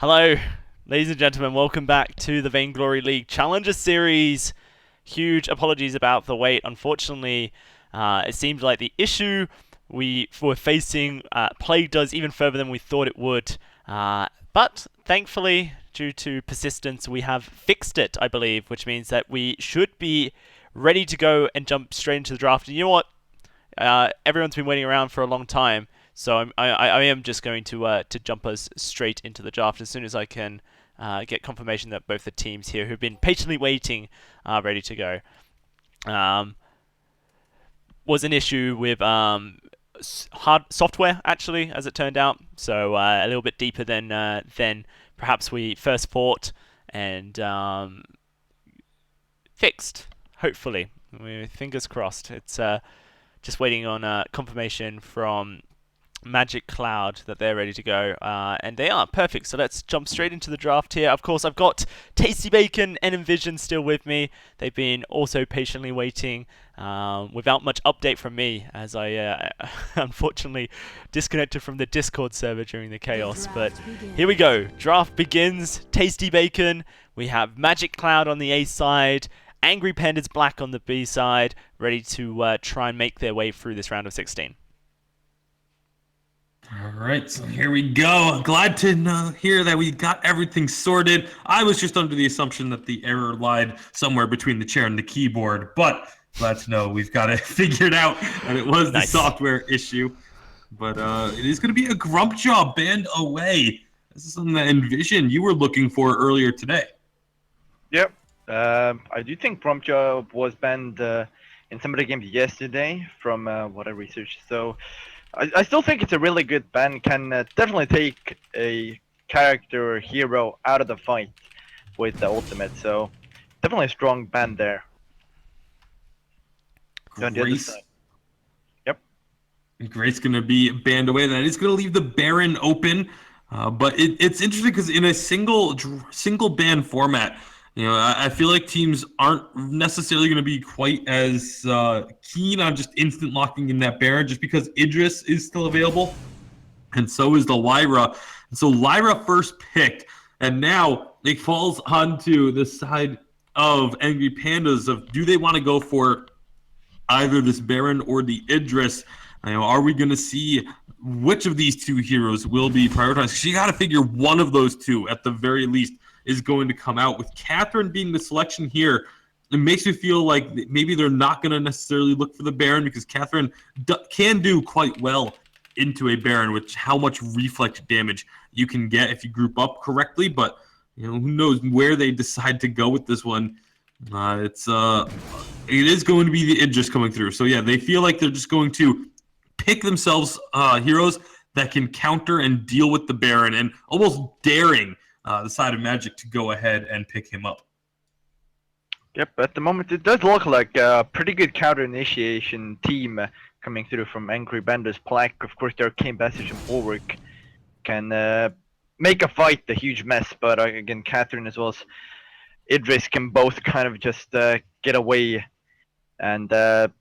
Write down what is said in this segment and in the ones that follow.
Hello, ladies and gentlemen. Welcome back to the Vainglory League Challenger Series. Huge apologies about the wait. Unfortunately, it seemed like the issue we were facing plagued us even further than we thought it would. But thankfully, due to persistence, we have fixed it, I believe, which means that we should be ready to go and jump straight into the draft. And you know what? Everyone's been waiting around for a long time, so I am just going to jump us straight into the draft as soon as I can get confirmation that both the teams here who've been patiently waiting are ready to go. Um, was an issue with hard software actually, as it turned out, so a little bit deeper than perhaps we first thought, and fixed. Hopefully, fingers crossed. It's just waiting on confirmation from Magic Cloud that they're ready to go, and they are perfect. So let's jump straight into the draft here. Of course, I've got Tasty Bacon and Envision still with me. They've been also patiently waiting without much update from me, as I unfortunately disconnected from the Discord server during the chaos. But here we go. Draft begins. Tasty Bacon. We have Magic Cloud on the A side. Angry Pandas Black on the B side, ready to try and make their way through this round of 16. All right, so here we go. Glad to hear that we got everything sorted. I was just under the assumption that the error lied somewhere between the chair and the keyboard, but glad to know we've got it figured out, and it was the software issue. But it is going to be a Grumpjaw band away. This is something that Envision you were looking for earlier today. Yep. I do think Grumpjaw was banned in some of the games yesterday from what I researched. So I still think it's a really good ban. Can definitely take a character or hero out of the fight with the ultimate. So definitely a strong ban there. On the other side. Yep. Grace going to be banned away. That is going to leave the Baron open. But it's interesting because in a single ban format, I feel like teams aren't necessarily going to be quite as keen on just instant locking in that Baron, just because Idris is still available, and so is the Lyra. And so Lyra first picked, and now it falls onto the side of Angry Pandas of do they want to go for either this Baron or the Idris? Are we going to see which of these two heroes will be prioritized? So you got to figure one of those two, at the very least, is going to come out. With Catherine being the selection here, it makes me feel like maybe they're not going to necessarily look for the Baron, because Catherine can do quite well into a Baron, which how much reflex damage you can get if you group up correctly. But who knows where they decide to go with this one. It is going to be the Idris coming through. So yeah, they feel like they're just going to pick themselves heroes that can counter and deal with the Baron, and almost daring the side of Magic to go ahead and pick him up. Yep, at the moment it does look like a pretty good counter initiation team coming through from Angry Pandas Black. Of course, their Arcane Passage and Bulwark can make a fight a huge mess, but again, Catherine as well as Idris can both kind of just get away, and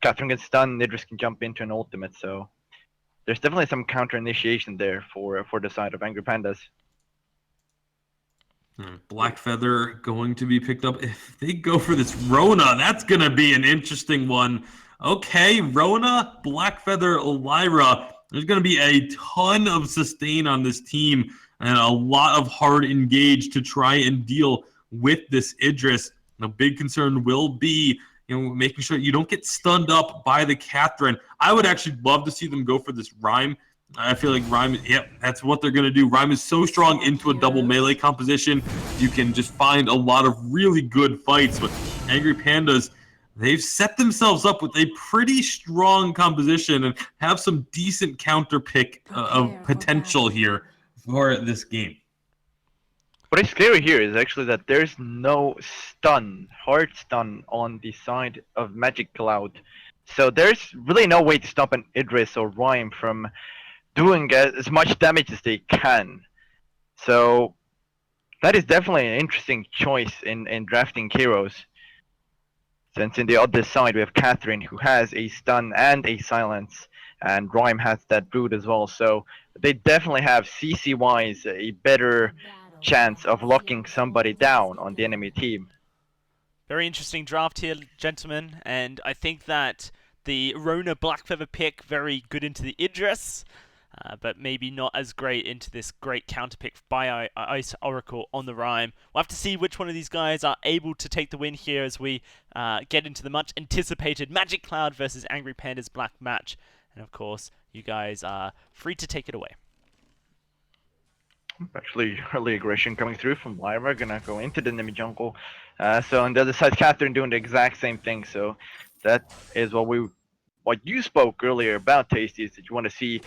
Catherine gets stunned, Idris can jump into an ultimate, so there's definitely some counter initiation there for the side of Angry Pandas. Black Feather going to be picked up. If they go for this Rona, that's going to be an interesting one. Okay, Rona, Black Feather, Lyra. There's going to be a ton of sustain on this team and a lot of hard engage to try and deal with this Idris. The big concern will be making sure you don't get stunned up by the Catherine. I would actually love to see them go for this Rhyme. I feel like Rhyme, that's what they're going to do. Rhyme is so strong into a double melee composition. You can just find a lot of really good fights. But Angry Pandas, they've set themselves up with a pretty strong composition and have some decent counter pick of potential here for this game. What is clear here is actually that there's no hard stun on the side of Magic Cloud. So there's really no way to stop an Idris or Rhyme from doing as much damage as they can. So that is definitely an interesting choice in drafting heroes. Since in the other side we have Catherine, who has a stun and a silence, and Rhyme has that root as well. So they definitely have CC-wise a better chance of locking somebody down on the enemy team. Very interesting draft here, gentlemen, and I think that the Rona Blackfeather pick very good into the Idris, but maybe not as great into this great counter pick by Ice Oracle on the Rhyme. We'll have to see which one of these guys are able to take the win here as we get into the much anticipated Magic Cloud versus Angry Pandas Black match. And of course, you guys are free to take it away. Actually, early aggression coming through from Lyra, gonna go into the enemy jungle. So on the other side, Catherine doing the exact same thing. So that is what you spoke earlier about, Tasty, is that you want to see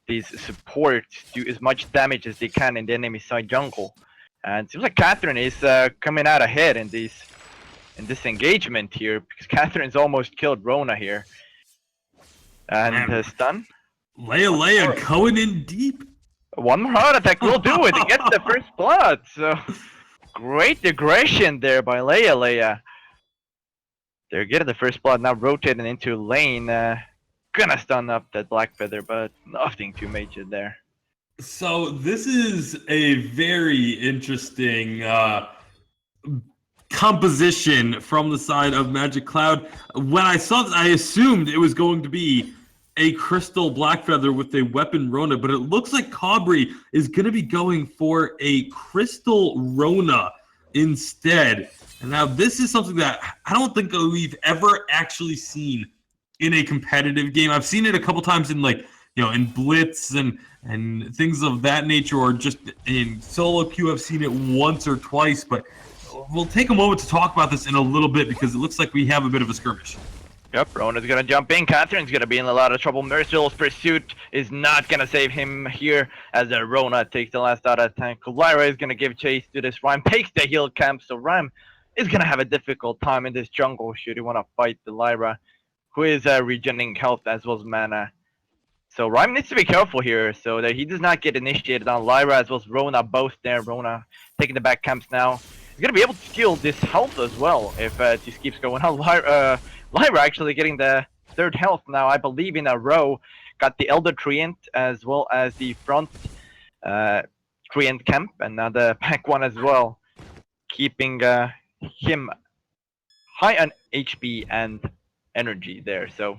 these supports do as much damage as they can in the enemy side jungle. And it seems like Catherine is coming out ahead in this engagement here, because Catherine's almost killed Rona here. And stun. Leia going in deep. One more heart attack will do it. It gets the first blood. So great aggression there by Leia. They're getting the first blood, now rotating into lane. Gonna stun up that Black Feather, but nothing too major there. So this is a very interesting composition from the side of Magic Cloud. When I saw this, I assumed it was going to be a Crystal Blackfeather with a weapon Rona, but it looks like Cabri is going to be going for a Crystal Rona instead. And now this is something that I don't think we've ever actually seen in a competitive game. I've seen it a couple times in in Blitz and things of that nature, or just in solo queue. I've seen it once or twice, but we'll take a moment to talk about this in a little bit because it looks like we have a bit of a skirmish. Yep, Rona's gonna jump in. Catherine's gonna be in a lot of trouble. Merciless Pursuit is not gonna save him here as Rona takes the last out attack. Lyra is gonna give chase to this Rhyme, takes the heal camp, so Rhyme is gonna have a difficult time in this jungle should he wanna fight the Lyra, who is regenerating health as well as mana. So Rhyme needs to be careful here so that he does not get initiated on Lyra as well as Rona, both there. Rona taking the back camps now. He's gonna be able to steal this health as well if this keeps going on. Lyra actually getting the third health now, I believe, in a row. Got the Elder Treant as well as the front Treant camp, and now the back one as well. Keeping him high on HP and energy there, so...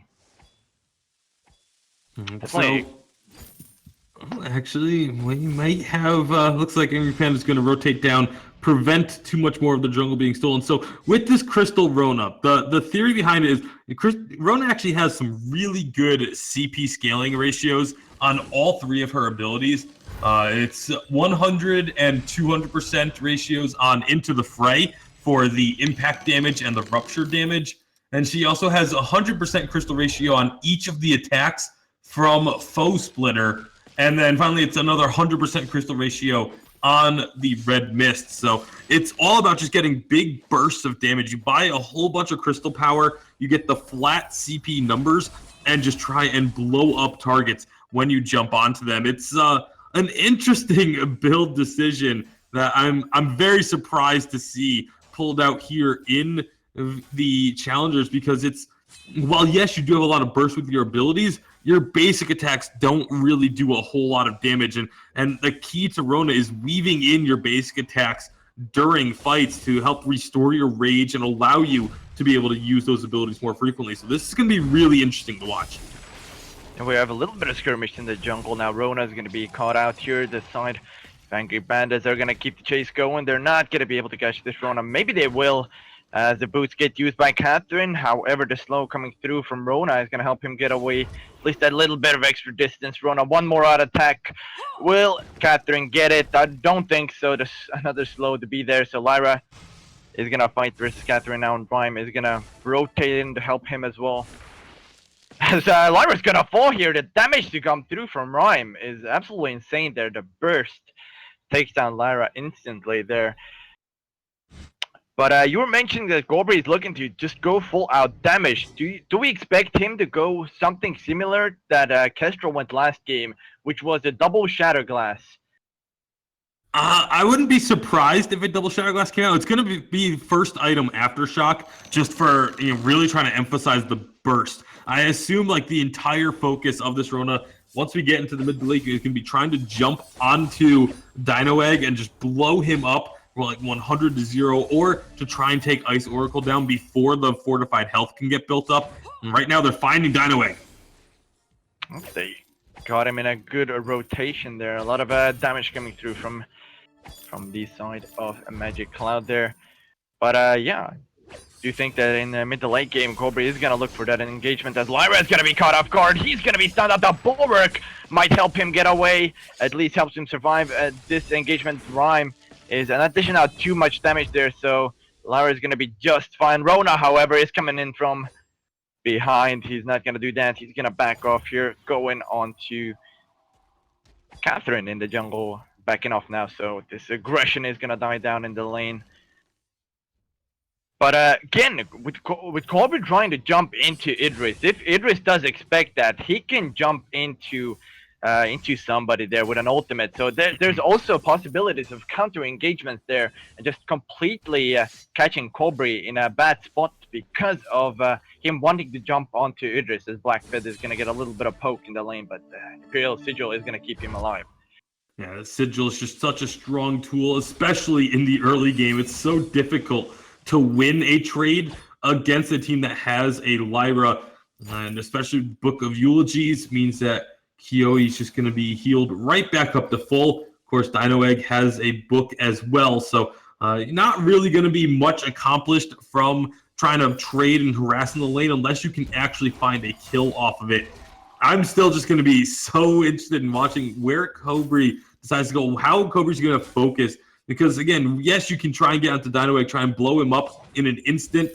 Actually, we might have, looks like Angry Panda's going to rotate down, prevent too much more of the jungle being stolen. So with this Crystal Rona, the theory behind it is Rona actually has some really good CP scaling ratios on all three of her abilities. It's 100 and 200% ratios on Into the Fray for the impact damage and the rupture damage. And she also has 100% crystal ratio on each of the attacks from Foe Splitter. And then finally, it's another 100% crystal ratio on the Red Mist. So it's all about just getting big bursts of damage. You buy a whole bunch of crystal power, you get the flat CP numbers, and just try and blow up targets when you jump onto them. It's an interesting build decision that I'm very surprised to see pulled out here in the challengers, because it's, while yes, you do have a lot of bursts with your abilities, your basic attacks don't really do a whole lot of damage, and the key to Rona is weaving in your basic attacks during fights to help restore your rage and allow you to be able to use those abilities more frequently. So this is going to be really interesting to watch. And we have a little bit of skirmish in the jungle now. Rona is going to be caught out here. This side, Angry Pandas are going to keep the chase going. They're not going to be able to catch this Rona. Maybe they will, as the boots get used by Catherine. However, the slow coming through from Rona is going to help him get away at least a little bit of extra distance. Rona, one more out attack. Will Catherine get it? I don't think so. There's another slow to be there. So Lyra is going to fight versus Catherine now, and Rhyme is going to rotate in to help him as well. As Lyra's going to fall here, the damage to come through from Rhyme is absolutely insane there. The burst takes down Lyra instantly there. But you were mentioning that Gorbri is looking to just go full out damage. Do we expect him to go something similar that Kestrel went last game, which was a double Shatter Glass? I wouldn't be surprised if a double Shatter Glass came out. It's going to be first item Aftershock, just for really trying to emphasize the burst. I assume like the entire focus of this Rona once we get into the mid to late game, he's going to be trying to jump onto Dino Egg and just blow him up for like 100-0, or to try and take Ice Oracle down before the fortified health can get built up. And right now they're finding Dino Egg. They got him in a good rotation there. A lot of damage coming through from the side of a Magic Cloud there. But yeah, do you think that in the mid to late game, Cobra is going to look for that engagement as Lyra is going to be caught off guard? He's going to be stunned up. The bulwark might help him get away, at least helps him survive this engagement. Rhyme is an addition of too much damage there, so Lyra is going to be just fine. Rona, however, is coming in from behind. He's not going to do that. He's going to back off here, going on to Catherine in the jungle, backing off now, so this aggression is going to die down in the lane. But again, with Colbert trying to jump into Idris, if Idris does expect that, he can jump into somebody there with an ultimate. So there's also possibilities of counter engagements there and just completely catching Colbert in a bad spot because of him wanting to jump onto Idris, as Blackfeather is going to get a little bit of poke in the lane, but Imperial Sigil is going to keep him alive. Yeah, the Sigil is just such a strong tool, especially in the early game. It's so difficult to win a trade against a team that has a Lyra, and especially Book of Eulogies means that Kioi is just going to be healed right back up to full. Of course, Dino Egg has a book as well, so not really going to be much accomplished from trying to trade and harass in the lane unless you can actually find a kill off of it. I'm still just going to be so interested in watching where Cobra decides to go, how Cobra's going to focus. Because, again, yes, you can try and get onto Dino Egg, try and blow him up in an instant,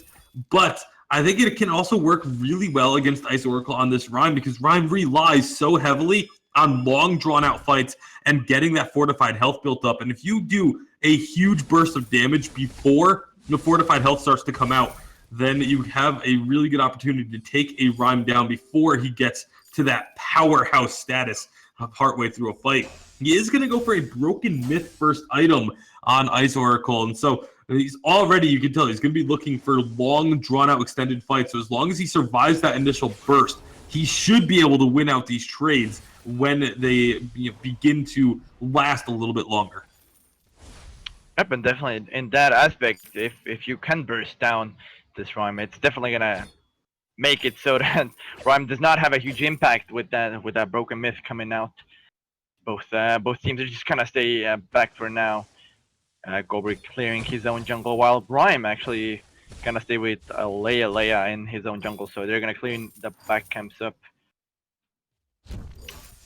but I think it can also work really well against Ice Oracle on this Rhyme, because Rhyme relies so heavily on long, drawn-out fights and getting that fortified health built up. And if you do a huge burst of damage before the fortified health starts to come out, then you have a really good opportunity to take a Rhyme down before he gets to that powerhouse status partway through a fight. He is going to go for a Broken Myth first item on Ice Oracle, and so he's already, you can tell, he's going to be looking for long, drawn-out, extended fights. So as long as he survives that initial burst, he should be able to win out these trades when they begin to last a little bit longer. Yep, and definitely in that aspect, if you can burst down this Rhyme, it's definitely going to make it so that Rhyme does not have a huge impact with that Broken Myth coming out. Both teams are just kind of stay back for now. Goldberg clearing his own jungle, while Rhyme actually gonna stay with Leia in his own jungle, so they're gonna clean the back camps up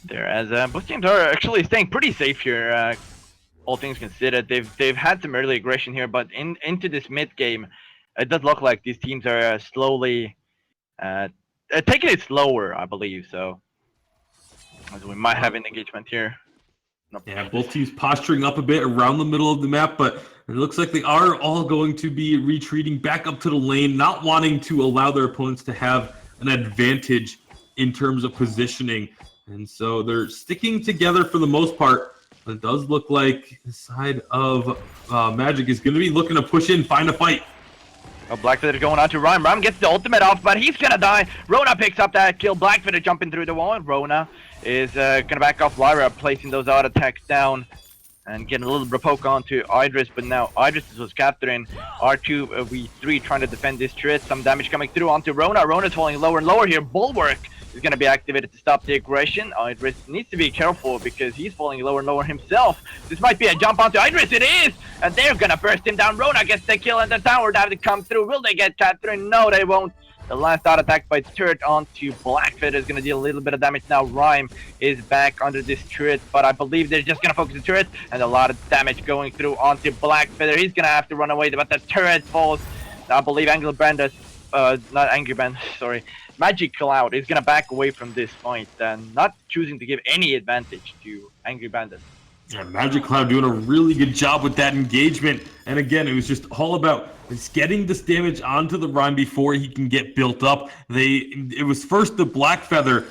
there, as both teams are actually staying pretty safe here, all things considered. They've had some early aggression here, but into this mid game, it does look like these teams are slowly taking it slower, I believe. So as we might have an engagement here. Nope. Yeah, both teams posturing up a bit around the middle of the map, but it looks like they are all going to be retreating back up to the lane, not wanting to allow their opponents to have an advantage in terms of positioning. And so they're sticking together for the most part, but it does look like the side of Magic is going to be looking to push in, find a fight. Oh, Blackfeather going on to Rhyme. Rhyme gets the ultimate off, but he's gonna die. Rona picks up that kill. Blackfeather jumping through the wall, and Rona is gonna back off Lyra, placing those auto attacks down and getting a little bit of poke onto Idris, but now Idris was capturing R2v3 trying to defend this turret. Some damage coming through onto Rona. Rona's falling lower and lower here. Bulwark is going to be activated to stop the aggression. Idris needs to be careful because he's falling lower and lower himself. This might be a jump onto Idris. It is! And they're going to burst him down. Rona gets the kill and the tower dive to come through. Will they get Catherine? No, they won't. The last out attack by turret onto Blackfeather is going to deal a little bit of damage. Now Rhyme is back under this turret, but I believe they're just going to focus the turret, and a lot of damage going through onto Blackfeather. He's going to have to run away, but the turret falls. I believe Magic Cloud is going to back away from this fight and not choosing to give any advantage to Angry Bandit. Yeah, Magic Cloud doing a really good job with that engagement. And again, it was just all about getting this damage onto the Rhyme before he can get built up. It was first the Blackfeather,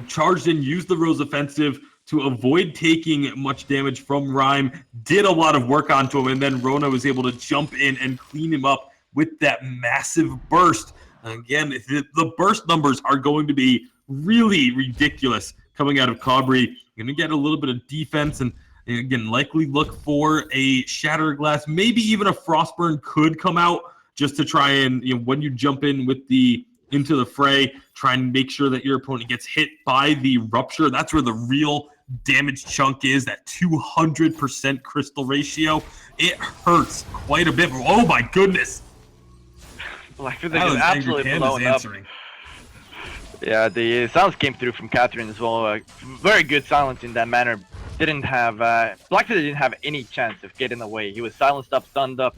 charged in, used the Rose offensive to avoid taking much damage from Rhyme, did a lot of work onto him, and then Rona was able to jump in and clean him up with that massive burst. Again, the burst numbers are going to be really ridiculous coming out of Cabri. Going to get a little bit of defense and again, likely look for a Shatter Glass. Maybe even a Frostburn could come out just to try and, when you jump in with into the fray, try and make sure that your opponent gets hit by the Rupture. That's where the real damage chunk is, that 200% crystal ratio. It hurts quite a bit. Oh my goodness. Blackfeather is absolutely blowing up. Yeah, the silence came through from Catherine as well. Very good silence in that manner. Blackfeather didn't have any chance of getting away. He was silenced up, stunned up.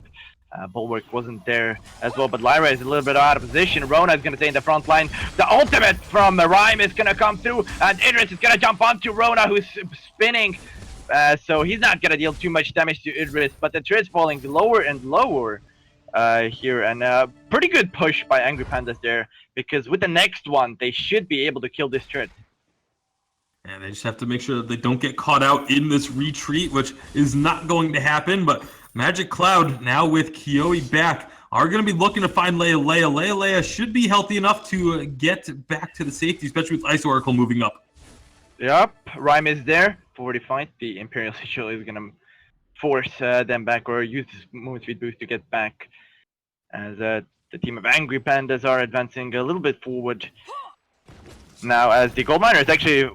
Bulwark wasn't there as well, but Lyra is a little bit out of position. Rona is going to stay in the front line. The ultimate from Rhyme is going to come through, and Idris is going to jump onto Rona, who's spinning. So he's not going to deal too much damage to Idris, but the turret's falling lower and lower here. And pretty good push by Angry Pandas there, because with the next one, they should be able to kill this turret. And they just have to make sure that they don't get caught out in this retreat, which is not going to happen, but Magic Cloud, now with Kiyohi back, are going to be looking to find Leia. Leia should be healthy enough to get back to the safety, especially with Ice Oracle moving up. Yep, Rhyme is there for the fight. The Imperial Sigil is going to force them back, or use this movement speed boost to get back, as the team of Angry Pandas are advancing a little bit forward. Now, as the Gold Miner is actually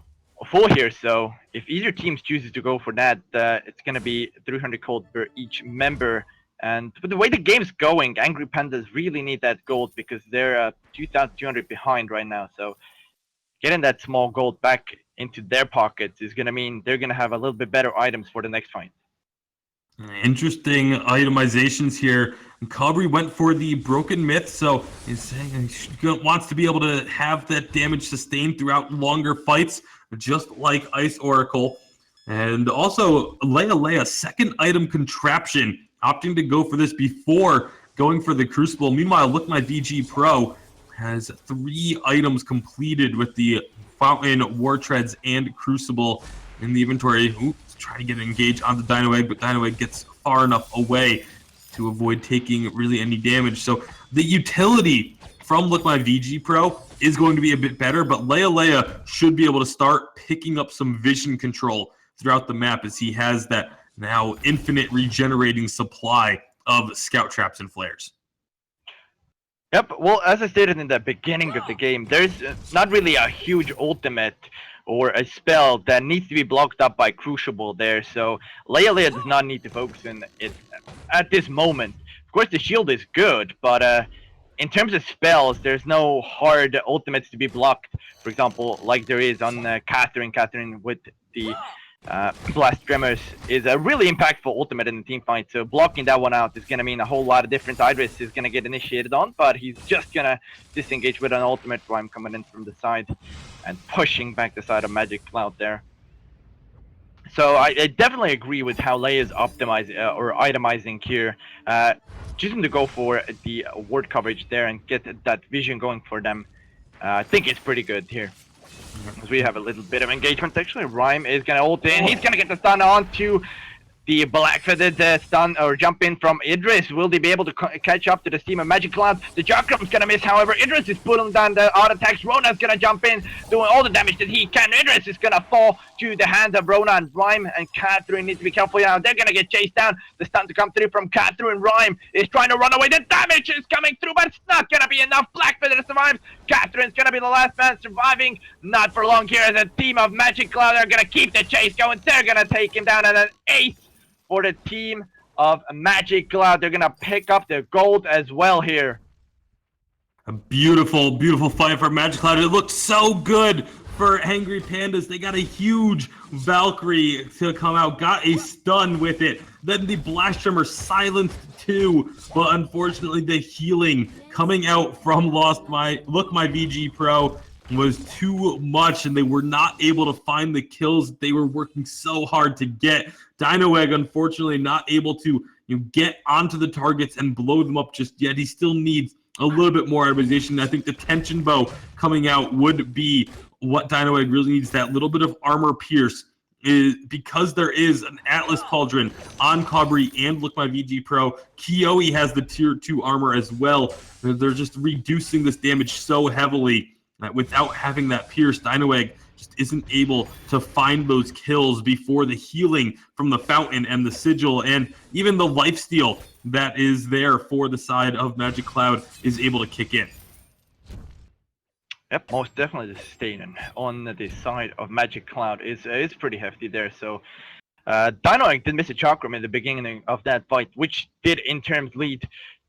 full here, so if either team chooses to go for that, it's going to be 300 gold per each member. And with the way the game's going, Angry Pandas really need that gold, because they're 2,200 behind right now. So getting that small gold back into their pockets is going to mean they're going to have a little bit better items for the next fight. Interesting itemizations here. Cabri went for the Broken Myth, so he's saying he wants to be able to have that damage sustained throughout longer fights, just like Ice Oracle. And also, Leia, second item Contraption, opting to go for this before going for the Crucible. Meanwhile, Look My VG Pro has 3 items completed with the Fountain, War Treads, and Crucible in the inventory. Trying to get engaged on the Dino Egg, but Dino Egg gets far enough away to avoid taking really any damage. So the utility from Look My VG Pro is going to be a bit better, but Leia should be able to start picking up some vision control throughout the map, as he has that now infinite regenerating supply of Scout Traps and Flares. Yep, well, as I stated in the beginning of the game, there's not really a huge ultimate or a spell that needs to be blocked up by Crucible there, so Leia does not need to focus on it at this moment. Of course, the shield is good, but in terms of spells, there's no hard ultimates to be blocked, for example, like there is on Catherine. Catherine with the Blast Tremors is a really impactful ultimate in the team fight, so blocking that one out is going to mean a whole lot of different Idris is going to get initiated on, but he's just going to disengage with an ultimate Rhyme coming in from the side and pushing back the side of Magic Cloud there. So I definitely agree with how Leia is optimizing or itemizing here, choosing to go for the ward coverage there and get that vision going for them. I think it's pretty good here. As we have a little bit of engagement, actually, Rhyme is going to ult in. He's going to get the stun onto the Black-Feathered stun or jump in from Idris. Will they be able to catch up to the team of Magic Cloud? The Chakram's going to miss, however. Idris is pulling down the auto attacks. Rona's going to jump in, doing all the damage that he can. Idris is going to fall to the hands of Rona, and Rhyme and Catherine need to be careful now. They're going to get chased down. The stun to come through from Catherine. Rhyme is trying to run away. The damage is coming through, but it's not going to be enough. Black-Feather survives. Catherine's going to be the last man surviving. Not for long here, as a team of Magic Cloud are going to keep the chase going. They're going to take him down, and an ace for the team of Magic Cloud. They're going to pick up the gold as well here. A beautiful, beautiful fight for Magic Cloud. It looked so good for Angry Pandas. They got a huge Valkyrie to come out, got a stun with it. Then the Blast Tremor silenced too, but unfortunately the healing coming out from Look My VG Pro was too much, and they were not able to find the kills they were working so hard to get. Dino Egg, unfortunately, not able to get onto the targets and blow them up just yet. He still needs a little bit more itemization. I think the Tension Bow coming out would be what Dino Egg really needs, that little bit of armor pierce. Is because there is an Atlas Cauldron on Cabri and Look My VG Pro. Kiyohi has the tier 2 armor as well. They're just reducing this damage so heavily. Without having that pierce, Dino Egg just isn't able to find those kills before the healing from the fountain and the sigil and even the lifesteal that is there for the side of Magic Cloud is able to kick in. Yep, most definitely the sustain on the side of Magic Cloud is pretty hefty there. So Dino did miss a chakram in the beginning of that fight, which did in terms lead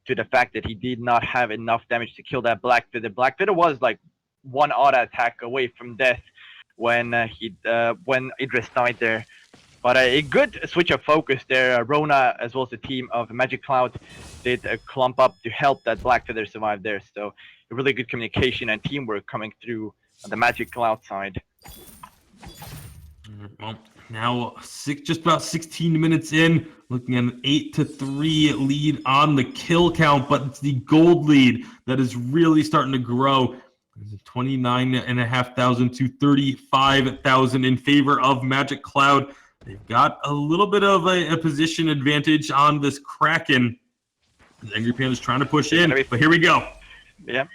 to the fact that he did not have enough damage to kill that Black Feather. Black Feather was like one auto attack away from death when when Idris died there. But a good switch of focus there. Rona, as well as the team of Magic Cloud, did clump up to help that Black Feather survive there. So a really good communication and teamwork coming through on the Magic Cloud side. Well, now just about 16 minutes in, looking at an 8-3 lead on the kill count, but it's the gold lead that is really starting to grow. 29,500 to 35,000 in favor of Magic Cloud. They've got a little bit of a position advantage on this Kraken. Angry Panda's trying to push in, but here we go. Yeah.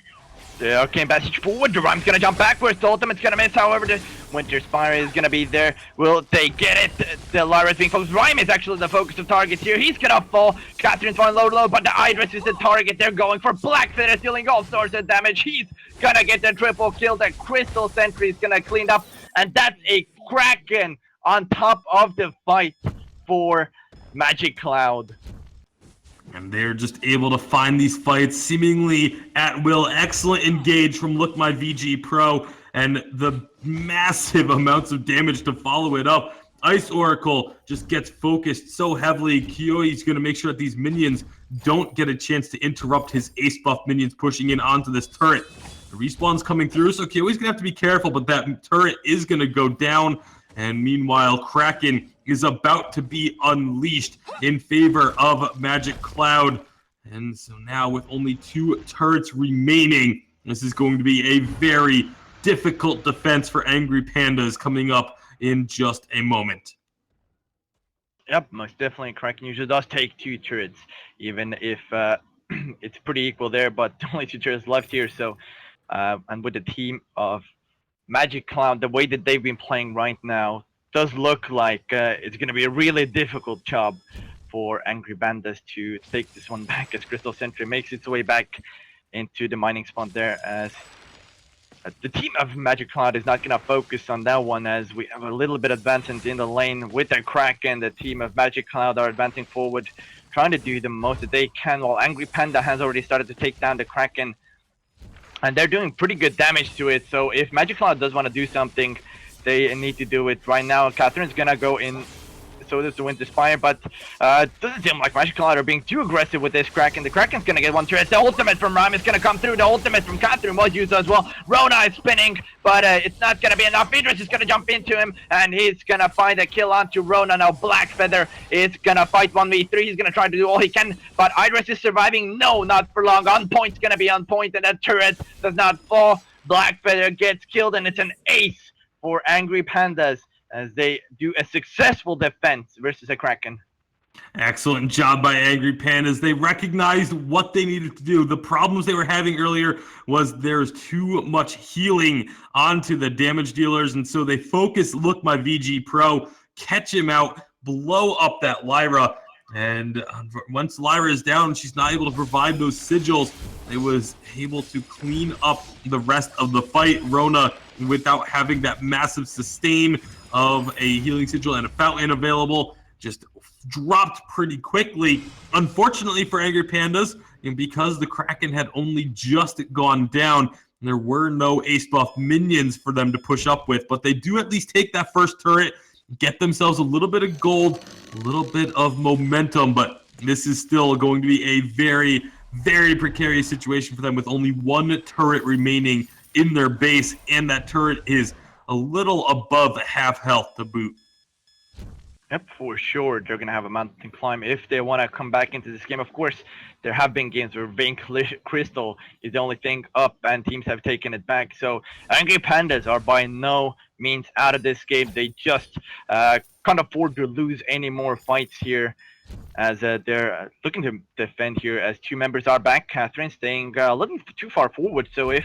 The Arcane Passage forward. The Rhyme's gonna jump backwards. The Ultimate's gonna miss. However, the Winter Spire is gonna be there. Will they get it? The Lyra's being focused. Rhyme is actually the focus of targets here. He's gonna fall. Catherine's falling low, but the Idris is the target. They're going for Black Feather, dealing all sorts of damage. He's gonna get the triple kill. The Crystal Sentry is gonna clean up. And that's a Kraken on top of the fight for Magic Cloud. And they're just able to find these fights seemingly at will. Excellent engage from Look My VG Pro, and the massive amounts of damage to follow it up. Ice Oracle just gets focused so heavily. Kyoi's going to make sure that these minions don't get a chance to interrupt his ace buff minions pushing in onto this turret. The respawn's coming through, so Kyoi's going to have to be careful, but that turret is going to go down. And meanwhile, Kraken is about to be unleashed in favor of Magic Cloud. And so now with only 2 turrets remaining, this is going to be a very difficult defense for Angry Pandas coming up in just a moment. Yep, most definitely. Kraken usually does take 2 turrets, even if it's pretty equal there, but only 2 turrets left here. So, and with the team of Magic Cloud, the way that they've been playing right now does look like it's going to be a really difficult job for Angry Pandas to take this one back as Crystal Sentry makes its way back into the mining spot there, as the team of Magic Cloud is not going to focus on that one, as we have a little bit advancement in the lane with the Kraken. The team of Magic Cloud are advancing forward, trying to do the most that they can, while Angry Panda has already started to take down the Kraken. And they're doing pretty good damage to it, so if Magic Cloud does want to do something, they need to do it right now. Catherine's gonna go in, so does the Winter Spire, but doesn't seem like Magic Cloud are being too aggressive with this Kraken. The Kraken's gonna get 1 turret. The ultimate from Ram is gonna come through. The ultimate from Catherine was used as well. Rona is spinning, but it's not gonna be enough. Idris is gonna jump into him, and he's gonna find a kill onto Rona. Now Black Feather is gonna fight 1v3. He's gonna try to do all he can, but Idris is surviving. No, not for long. On point's gonna be on point, and that turret does not fall. Black Feather gets killed, and it's an ace for Angry Pandas as they do a successful defense versus a Kraken. Excellent job by Angry Pandas. They recognized what they needed to do. The problems they were having earlier was there's too much healing onto the damage dealers, and so they focused Look My VG Pro, catch him out, blow up that Lyra, and once Lyra is down, she's not able to provide those sigils. They was able to clean up the rest of the fight. Rona, without having that massive sustain of a healing sigil and a fountain available, just dropped pretty quickly. Unfortunately for Angry Pandas, and because the Kraken had only just gone down, there were no ace buff minions for them to push up with, but they do at least take that first turret, get themselves a little bit of gold, a little bit of momentum, but this is still going to be a very, very precarious situation for them with only 1 turret remaining in their base, and that turret is a little above half health to boot. Yep, for sure. They're going to have a mountain climb if they want to come back into this game. Of course, there have been games where Crystal is the only thing up and teams have taken it back. So Angry Pandas are by no means out of this game. They just can't afford to lose any more fights here, as they're looking to defend here as 2 members are back. Catherine staying a little too far forward. So if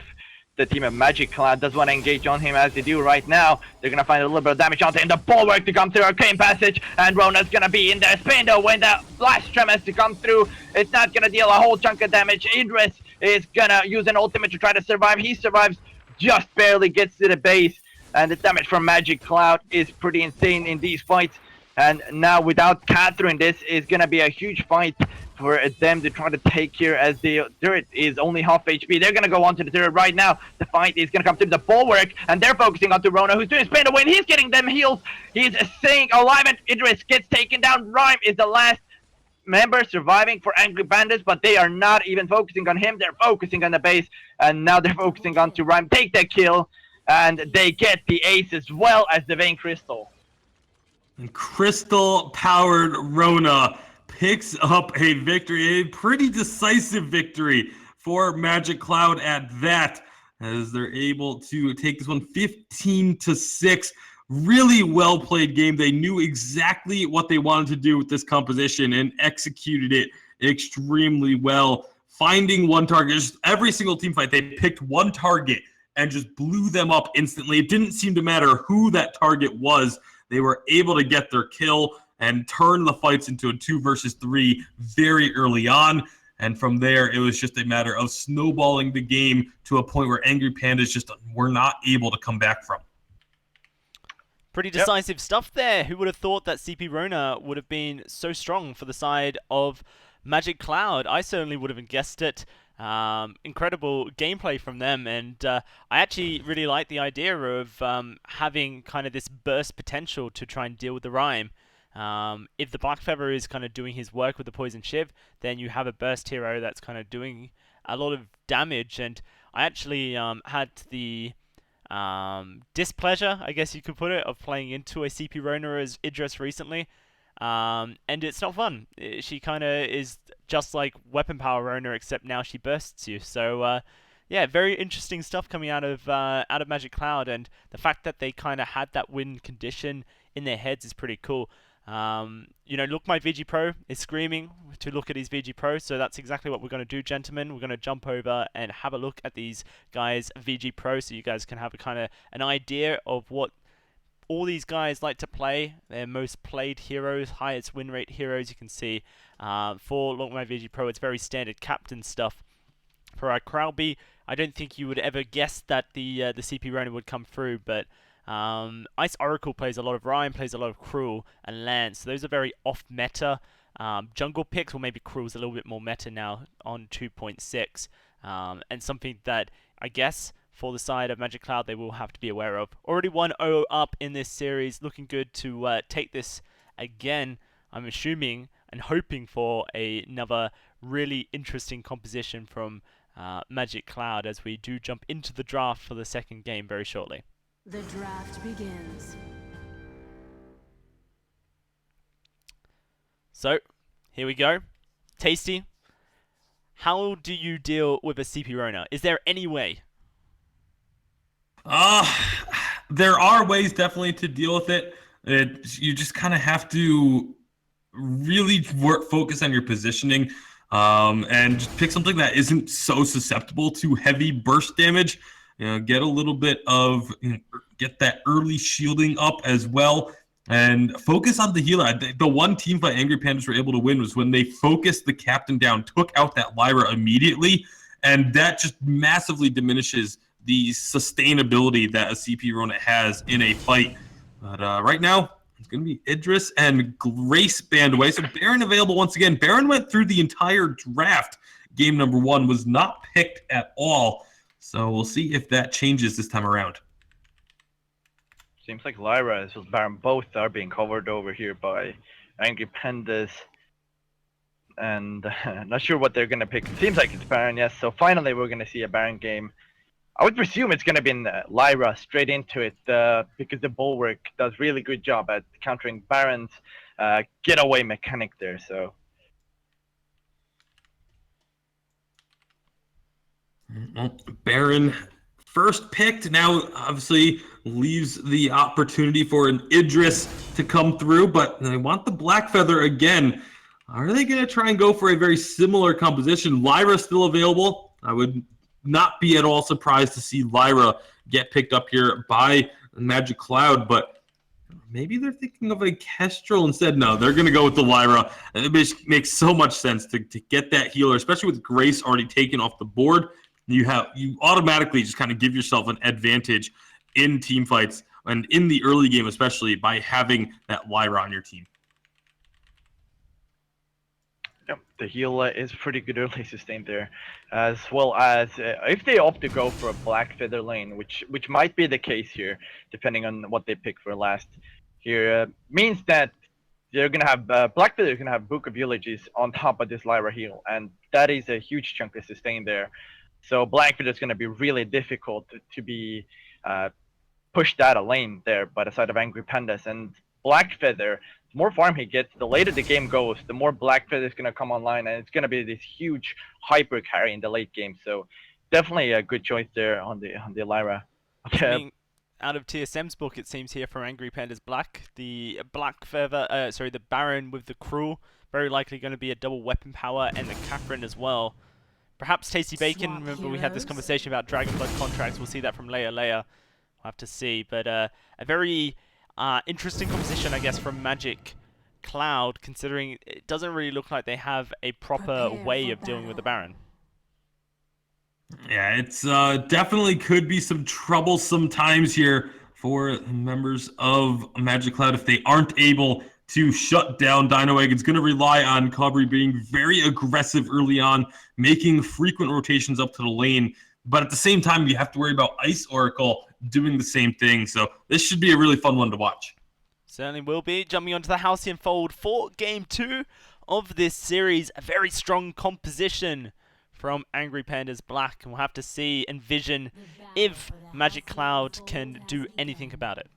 the team of Magic Cloud does want to engage on him as they do right now. They're going to find a little bit of damage onto him. The bulwark to come through Arcane Passage, and Rona's going to be in there. Spando when the Blast Tremors to come through. It's not going to deal a whole chunk of damage. Idris is going to use an ultimate to try to survive. He survives, just barely gets to the base, and the damage from Magic Cloud is pretty insane in these fights. And now without Catherine, this is going to be a huge fight for them to try to take here, as the turret is only half HP. They're going to go onto the turret right now. The fight is going to come through the bulwark, and they're focusing onto Rona, who's doing spin away, and he's getting them heals. He's staying alive, and Idris gets taken down. Rhyme is the last member surviving for Angry Bandits, but they are not even focusing on him. They're focusing on the base, and now they're focusing on to Rhyme. Take that kill, and they get the ace as well as the Vein Crystal. And Crystal-powered Rona picks up a victory, a pretty decisive victory for Magic Cloud at that, as they're able to take this one 15-6. Really well played game. They knew exactly what they wanted to do with this composition and executed it extremely well. Finding one target, just every single team fight, they picked one target and just blew them up instantly. It didn't seem to matter who that target was. They were able to get their kill and turn the fights into a 2 versus 3 very early on. And from there, it was just a matter of snowballing the game to a point where Angry Pandas just were not able to come back from. Pretty decisive stuff there. Who would have thought that CP Rona would have been so strong for the side of Magic Cloud? I certainly would have guessed it. Incredible gameplay from them, and I actually really like the idea of having kind of this burst potential to try and deal with the Rhyme. If the Black Feather is kind of doing his work with the Poison Shiv, then you have a burst hero that's kind of doing a lot of damage, and I actually had the displeasure, I guess you could put it, of playing into a CP Rona as Idris recently. And it's not fun. She kind of is just like Weapon Power Rona, except now she bursts you. So, yeah, very interesting stuff coming out of Magic Cloud, and the fact that they kind of had that win condition in their heads is pretty cool. Look, my VG Pro is screaming to look at his VG Pro, so that's exactly what we're going to do, gentlemen. We're going to jump over and have a look at these guys' VG Pro, so you guys can have a kind of an idea of what all these guys like to play. Their most played heroes, highest win rate heroes. You can see for Look My VG Pro, it's very standard captain stuff. For our Crowlby, I don't think you would ever guess that the CP Rona would come through, but Ice Oracle plays a lot of Rhyme, plays a lot of Cruel and Lance. So those are very off-meta jungle picks, or maybe Cruel's a little bit more meta now on 2.6, and something that I guess for the side of Magic Cloud they will have to be aware of. Already 1-0 up in this series, looking good to take this again. I'm assuming and hoping for another really interesting composition from Magic Cloud as we do jump into the draft for the second game very shortly. The draft begins. So, here we go. Tasty, how do you deal with a CP Rona? Is there any way? There are ways definitely to deal with it. You just kind of have to really focus on your positioning and just pick something that isn't so susceptible to heavy burst damage. Get a little bit of, get that early shielding up as well, and focus on the healer. The one team fight Angry Pandas were able to win was when they focused the captain down, took out that Lyra immediately, and that just massively diminishes the sustainability that a CP Rona has in a fight. But right now, it's going to be Idris and Grace banned away. So Baron available once again. Baron went through the entire draft. Game number 1 was not picked at all. So we'll see if that changes this time around. Seems like Lyra as well as Baron both are being covered over here by Angry Pandas. And not sure what they're going to pick. Seems like it's Baron, yes. So finally we're going to see a Baron game. I would presume it's going to be in Lyra straight into it because the Bulwark does really good job at countering Baron's getaway mechanic there. So Baron first picked, now obviously leaves the opportunity for an Idris to come through, but they want the Black Feather again. Are they going to try and go for a very similar composition? Lyra still available. I would not be at all surprised to see Lyra get picked up here by Magic Cloud, but maybe they're thinking of a Kestrel instead. No, they're going to go with the Lyra. And it makes so much sense to get that healer, especially with Grace already taken off the board. You automatically just kind of give yourself an advantage in team fights and in the early game, especially by having that Lyra on your team. Yep, the heal is pretty good early sustain there, as well as if they opt to go for a Black Feather lane, which might be the case here, depending on what they pick for last. Here means that they're gonna have Black Feather is gonna have Book of Eulogies on top of this Lyra heal, and that is a huge chunk of sustain there. So Black Feather is gonna be really difficult to be pushed out a lane there by the side of Angry Pandas, and Black Feather. The more farm he gets, the later the game goes, the more Black Feather is going to come online, and it's going to be this huge hyper carry in the late game. So definitely a good choice there on the Lyra. Coming out of TSM's book, it seems here from Angry Pandas Black, the Black Feather, the Baron with the Cruel, very likely going to be a double weapon power, and the Catherine as well. Perhaps Tasty Bacon. Remember we had this conversation about Dragon Blood contracts. We'll see that from Leia. We'll have to see, but a very interesting composition, I guess, from Magic Cloud, considering it doesn't really look like they have a proper way of dealing with the Baron. Yeah, it's definitely could be some troublesome times here for members of Magic Cloud if they aren't able to shut down Dino Egg. It's going to rely on Cabri being very aggressive early on, making frequent rotations up to the lane. But at the same time, you have to worry about Ice Oracle doing the same thing. So this should be a really fun one to watch. Certainly will be. Jumping onto the Halcyon Fold for Game 2 of this series. A very strong composition from Angry Pandas Black. And we'll have to see, envision, if Magic Cloud can do anything about it.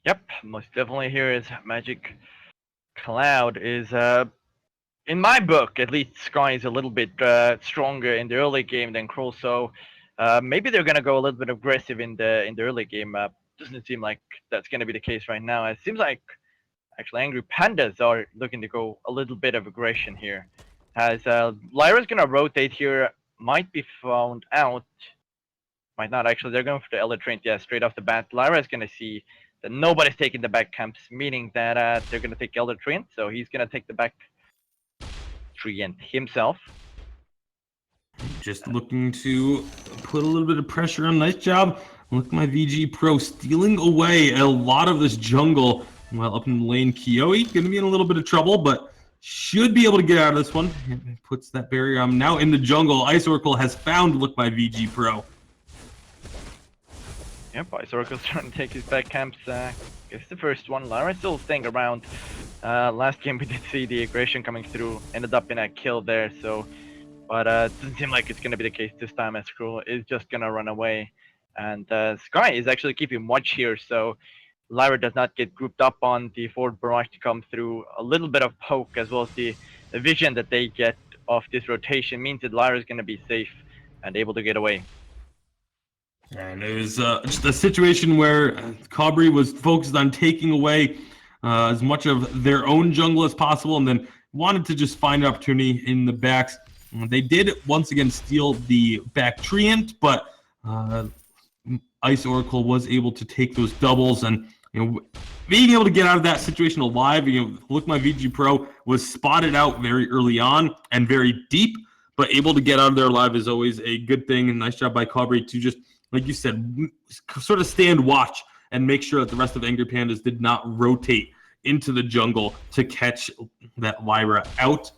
Yep, most definitely here is Magic Cloud is... in my book, at least, Sky is a little bit stronger in the early game than Kroll, so maybe they're gonna go a little bit aggressive in the early game. Doesn't seem like that's gonna be the case right now. It seems like actually Angry Pandas are looking to go a little bit of aggression here, as Lyra's gonna rotate here. Might be found out, might not actually. They're going for the Elder Treant, yeah, straight off the bat. Lyra's gonna see that nobody's taking the back camps, meaning that they're gonna take Elder Treant, so he's gonna take the back Treant himself. Just looking to put a little bit of pressure on. Nice job. Look at my VG Pro stealing away a lot of this jungle. While up in the lane, Kioi going to be in a little bit of trouble, but should be able to get out of this one. It puts that barrier on. Now in the jungle, Ice Oracle has found Look My VG Pro. Yep, Ice Oracle's trying to take his back camps. Guess the first one. Lyra's still staying around. Last game we did see the aggression coming through. Ended up in a kill there, so... But it doesn't seem like it's going to be the case this time, as Cruel is just going to run away. And Sky is actually keeping watch here, so Lyra does not get grouped up on the forward barrage to come through. A little bit of poke, as well as the vision that they get off this rotation, means that Lyra is going to be safe and able to get away. And it was just a situation where Cabri was focused on taking away as much of their own jungle as possible, and then wanted to just find an opportunity in the backs. They did once again steal the back Treant, but Ice Oracle was able to take those doubles, and being able to get out of that situation alive. Look, my VG Pro was spotted out very early on and very deep, but able to get out of there alive is always a good thing. And nice job by Cabri to just, like you said, sort of stand watch and make sure that the rest of Angry Pandas did not rotate into the jungle to catch that Lyra out.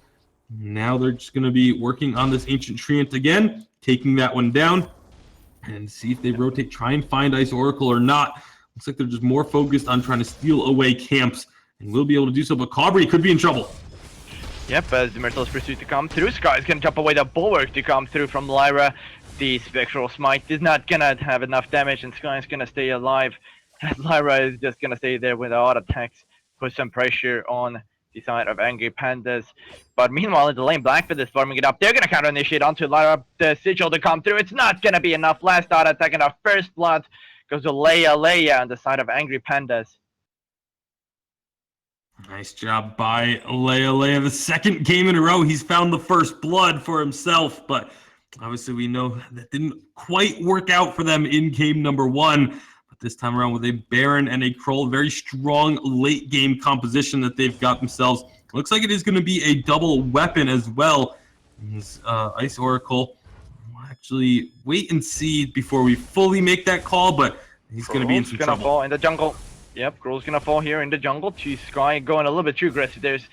Now they're just going to be working on this Ancient Treant again, taking that one down, and see if they rotate, try and find Ice Oracle or not. Looks like they're just more focused on trying to steal away camps, and will be able to do so, but Cabri could be in trouble. Yep, as the Merciless Pursuit to come through, Sky's going to jump away the Bulwark to come through from Lyra. The Spectral Smite is not going to have enough damage, and Sky's going to stay alive. As Lyra is just going to stay there with auto attacks, put some pressure on the side of Angry Pandas. But meanwhile, in the lane, Blackford is farming it up. They're going to counter-initiate onto Lyra. The Sigil to come through. It's not going to be enough. Last auto attack and our first blood goes to Leia on the side of Angry Pandas. Nice job by Leia. The second game in a row, he's found the first blood for himself, but Obviously, we know that didn't quite work out for them in game number 1. But this time around with a Baron and a Kroll, very strong late game composition that they've got themselves. Looks like it is going to be a double weapon as well. Ice Oracle. We'll actually wait and see before we fully make that call, but he's going to be in some gonna trouble. fall in the jungle. Yep, Grohl's gonna fall here in the jungle. Sky going a little bit too aggressive. There's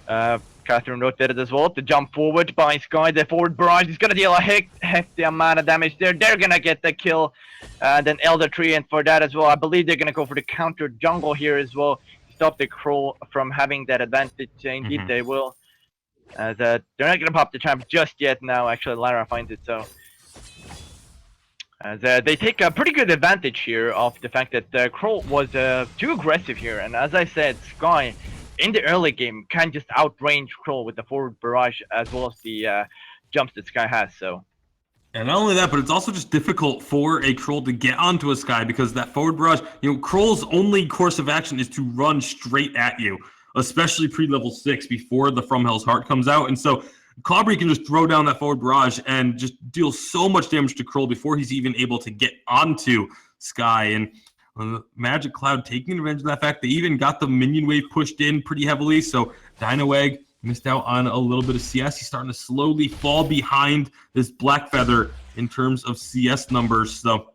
Catherine rotated as well to jump forward by Sky. The forward barrage is gonna deal a hefty amount of damage there. They're gonna get the kill. Then Elder Tree, and for that as well, I believe they're gonna go for the counter jungle here as well. Stop the Kroll from having that advantage. Indeed, they will. As they're not gonna pop the champ just yet now. Actually, Lara finds it so. As they take a pretty good advantage here of the fact that Kroll was too aggressive here, and as I said, Sky in the early game can just outrange Kroll with the forward barrage as well as the jumps that Sky has. So, and not only that, but it's also just difficult for a Kroll to get onto a Sky because that forward barrage, Kroll's only course of action is to run straight at you, especially pre-level 6 before the From Hell's Heart comes out, and so Cobry can just throw down that forward barrage and just deal so much damage to Kroll before he's even able to get onto Sky. And Magic Cloud taking advantage of that fact, they even got the minion wave pushed in pretty heavily. So Dino Egg missed out on a little bit of CS. He's starting to slowly fall behind this Black Feather in terms of CS numbers. So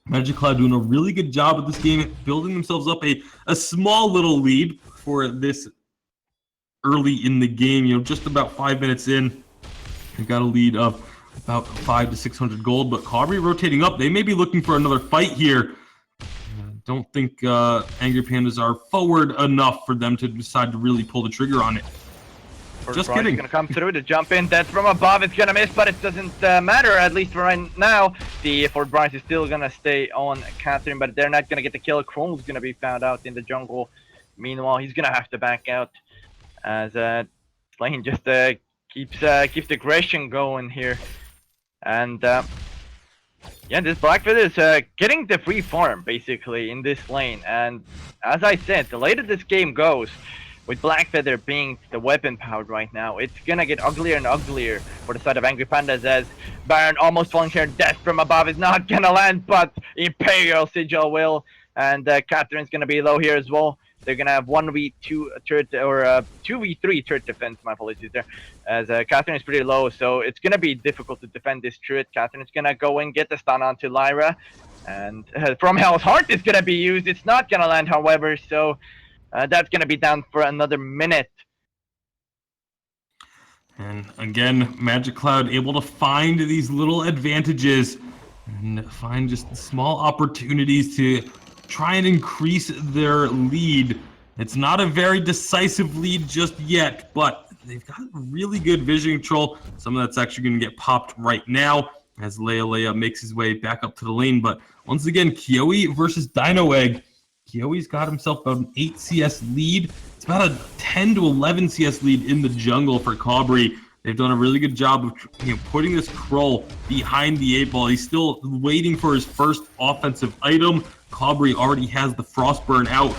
Magic Cloud doing a really good job of this game, building themselves up a small little lead for this early in the game, just about 5 minutes in. They've got a lead of about 500 to 600 gold, but Cobry rotating up. They may be looking for another fight here. Don't think Angry Pandas are forward enough for them to decide to really pull the trigger on it. Just kidding. Gonna come through to jump in. That's from above. It's gonna miss, but it doesn't matter. At least right now, the Fort Bryce is still gonna stay on Catherine, but they're not gonna get the kill. Chrome's gonna be found out in the jungle. Meanwhile, he's gonna have to back out as Slane just keeps the aggression going here, and yeah, this Blackfeather is getting the free farm basically in this lane. And as I said, the later this game goes, with Blackfeather being the weapon powered right now, it's gonna get uglier and uglier for the side of Angry Pandas as Baron almost falling here. Death from above is not gonna land, but Imperial Sigil will, and Catherine's gonna be low here as well. They're gonna have 1v2 turret or 2v3 turret defense. My apologies there, as Catherine is pretty low, so it's gonna be difficult to defend this turret. Catherine is gonna go and get the stun onto Lyra, and From Hell's Heart is gonna be used. It's not gonna land, however, so that's gonna be down for another minute. And again, Magic Cloud able to find these little advantages and find just small opportunities to try and increase their lead. It's not a very decisive lead just yet, but they've got really good vision control. Some of that's actually going to get popped right now as Leia makes his way back up to the lane. But once again, Kioi versus Dino Egg. Kioi's got himself about an 8 CS lead. It's about a 10 to 11 CS lead in the jungle for Cobry. They've done a really good job of putting this Kroll behind the 8-ball. He's still waiting for his first offensive item. Cobry already has the Frostburn out.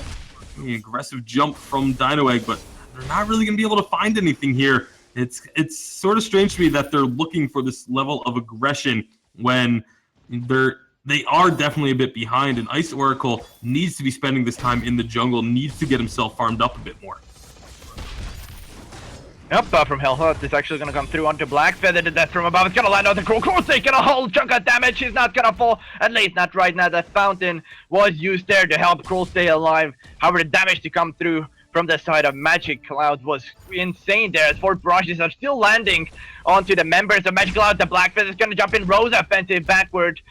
The aggressive jump from Dino Egg, but they're not really going to be able to find anything here. It's sort of strange to me that they're looking for this level of aggression when they are definitely a bit behind, and Ice Oracle needs to be spending this time in the jungle, needs to get himself farmed up a bit more. Yep, From Hell's Heart is actually gonna come through onto Blackfeather. The death from above. It's gonna land on the Kroll. Kroll's taking a whole chunk of damage. He's not gonna fall. At least not right now. The fountain was used there to help Kroll stay alive. However, the damage to come through from the side of Magic Cloud was insane there, as Fort Barrages are still landing onto the members of Magic Cloud. The Blackfeather is gonna jump in. Rose offensive backward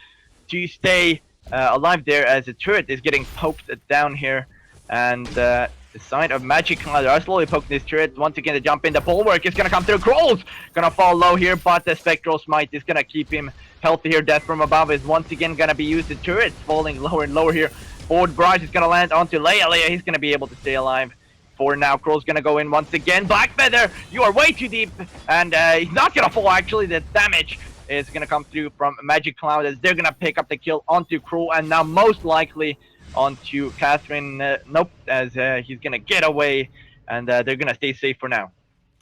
to stay alive there, as the turret is getting poked down here. And the side of Magic Cloud are slowly poking this turret. Once again, the jump in, the bulwark is gonna come through. Kroll's gonna fall low here, but the Spectral Smite is gonna keep him healthy here. Death from above is once again gonna be used. The turret's falling lower and lower here. Forward barrage is gonna land onto Leia. He's gonna be able to stay alive for now. Kroll's gonna go in once again. Blackfeather, you are way too deep, and he's not gonna fall. Actually, the damage is gonna come through from Magic Cloud as they're gonna pick up the kill onto Kroll, and now most likely onto Catherine. Nope, as he's gonna get away, and they're gonna stay safe for now.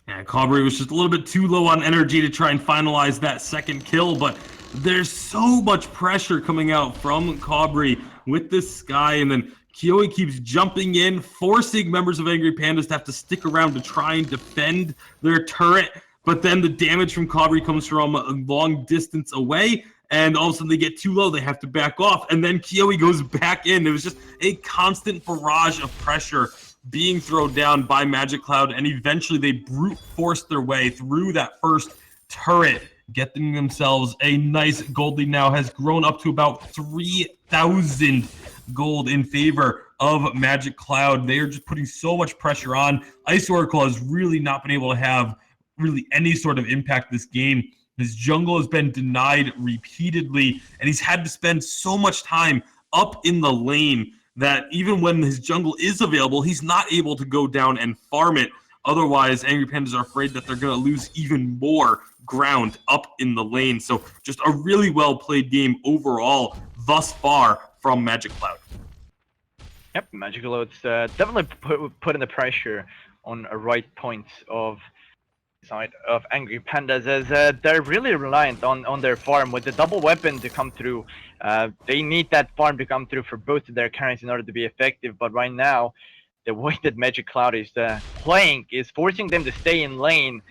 Yeah, Cobry was just a little bit too low on energy to try and finalize that second kill, but there's so much pressure coming out from Cobry with this Sky, and then Kiyoe keeps jumping in, forcing members of Angry Pandas to have to stick around to try and defend their turret, but then the damage from Cobry comes from a long distance away, and all of a sudden they get too low, they have to back off, and then Kiyoe goes back in. It was just a constant barrage of pressure being thrown down by Magic Cloud, and eventually they brute forced their way through that first turret, getting themselves a nice gold lead. Now has grown up to about 3,000 gold in favor of Magic Cloud. They are just putting so much pressure on. Ice Oracle has really not been able to have really any sort of impact this game. His jungle has been denied repeatedly, and he's had to spend so much time up in the lane that even when his jungle is available, he's not able to go down and farm it. Otherwise, Angry Pandas are afraid that they're going to lose even more ground up in the lane. So just a really well-played game overall thus far from Magic Cloud. Yep, Magic Cloud's definitely putting the pressure on right points of side of Angry Pandas, as they're really reliant on their farm with the double weapon to come through. They need that farm to come through for both of their carries in order to be effective, but right now the way that Magic Cloud is playing is forcing them to stay in lane,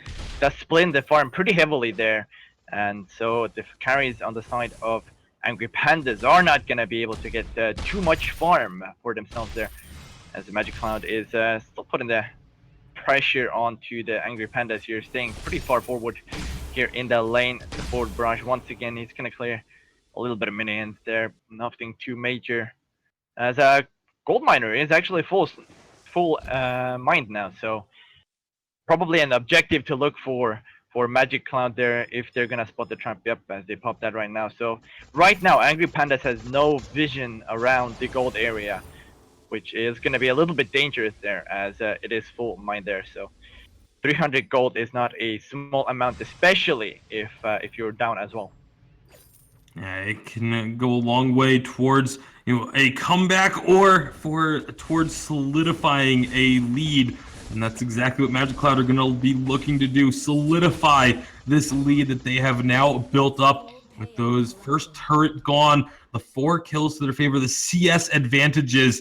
that's splitting the farm pretty heavily there, and so the carries on the side of Angry Pandas are not going to be able to get too much farm for themselves there, as the Magic Cloud is still putting the pressure onto the Angry Pandas here, staying pretty far forward here in the lane. The forward barrage once again, he's gonna clear a little bit of minions there, nothing too major, as a gold miner is actually full mind now, so probably an objective to look for Magic Cloud there if they're gonna spot the trap. Yep, as they pop that right now. So right now Angry Pandas has no vision around the gold area, which is going to be a little bit dangerous there, as it is full mine there. So 300 gold is not a small amount, especially if you're down as well. Yeah, it can go a long way towards a comeback or towards solidifying a lead. And that's exactly what Magic Cloud are going to be looking to do, solidify this lead that they have now built up with those first turret gone, the 4 kills to their favor, the CS advantages.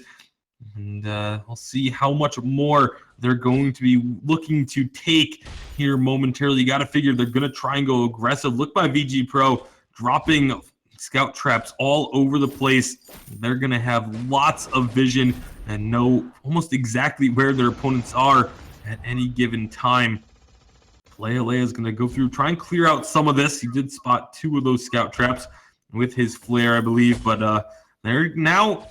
And we'll see how much more they're going to be looking to take here momentarily. You got to figure they're going to try and go aggressive. Look by VG Pro, dropping scout traps all over the place. They're going to have lots of vision and know almost exactly where their opponents are at any given time. Leia is going to go through, try and clear out some of this. He did spot 2 of those scout traps with his flare, I believe, but they're now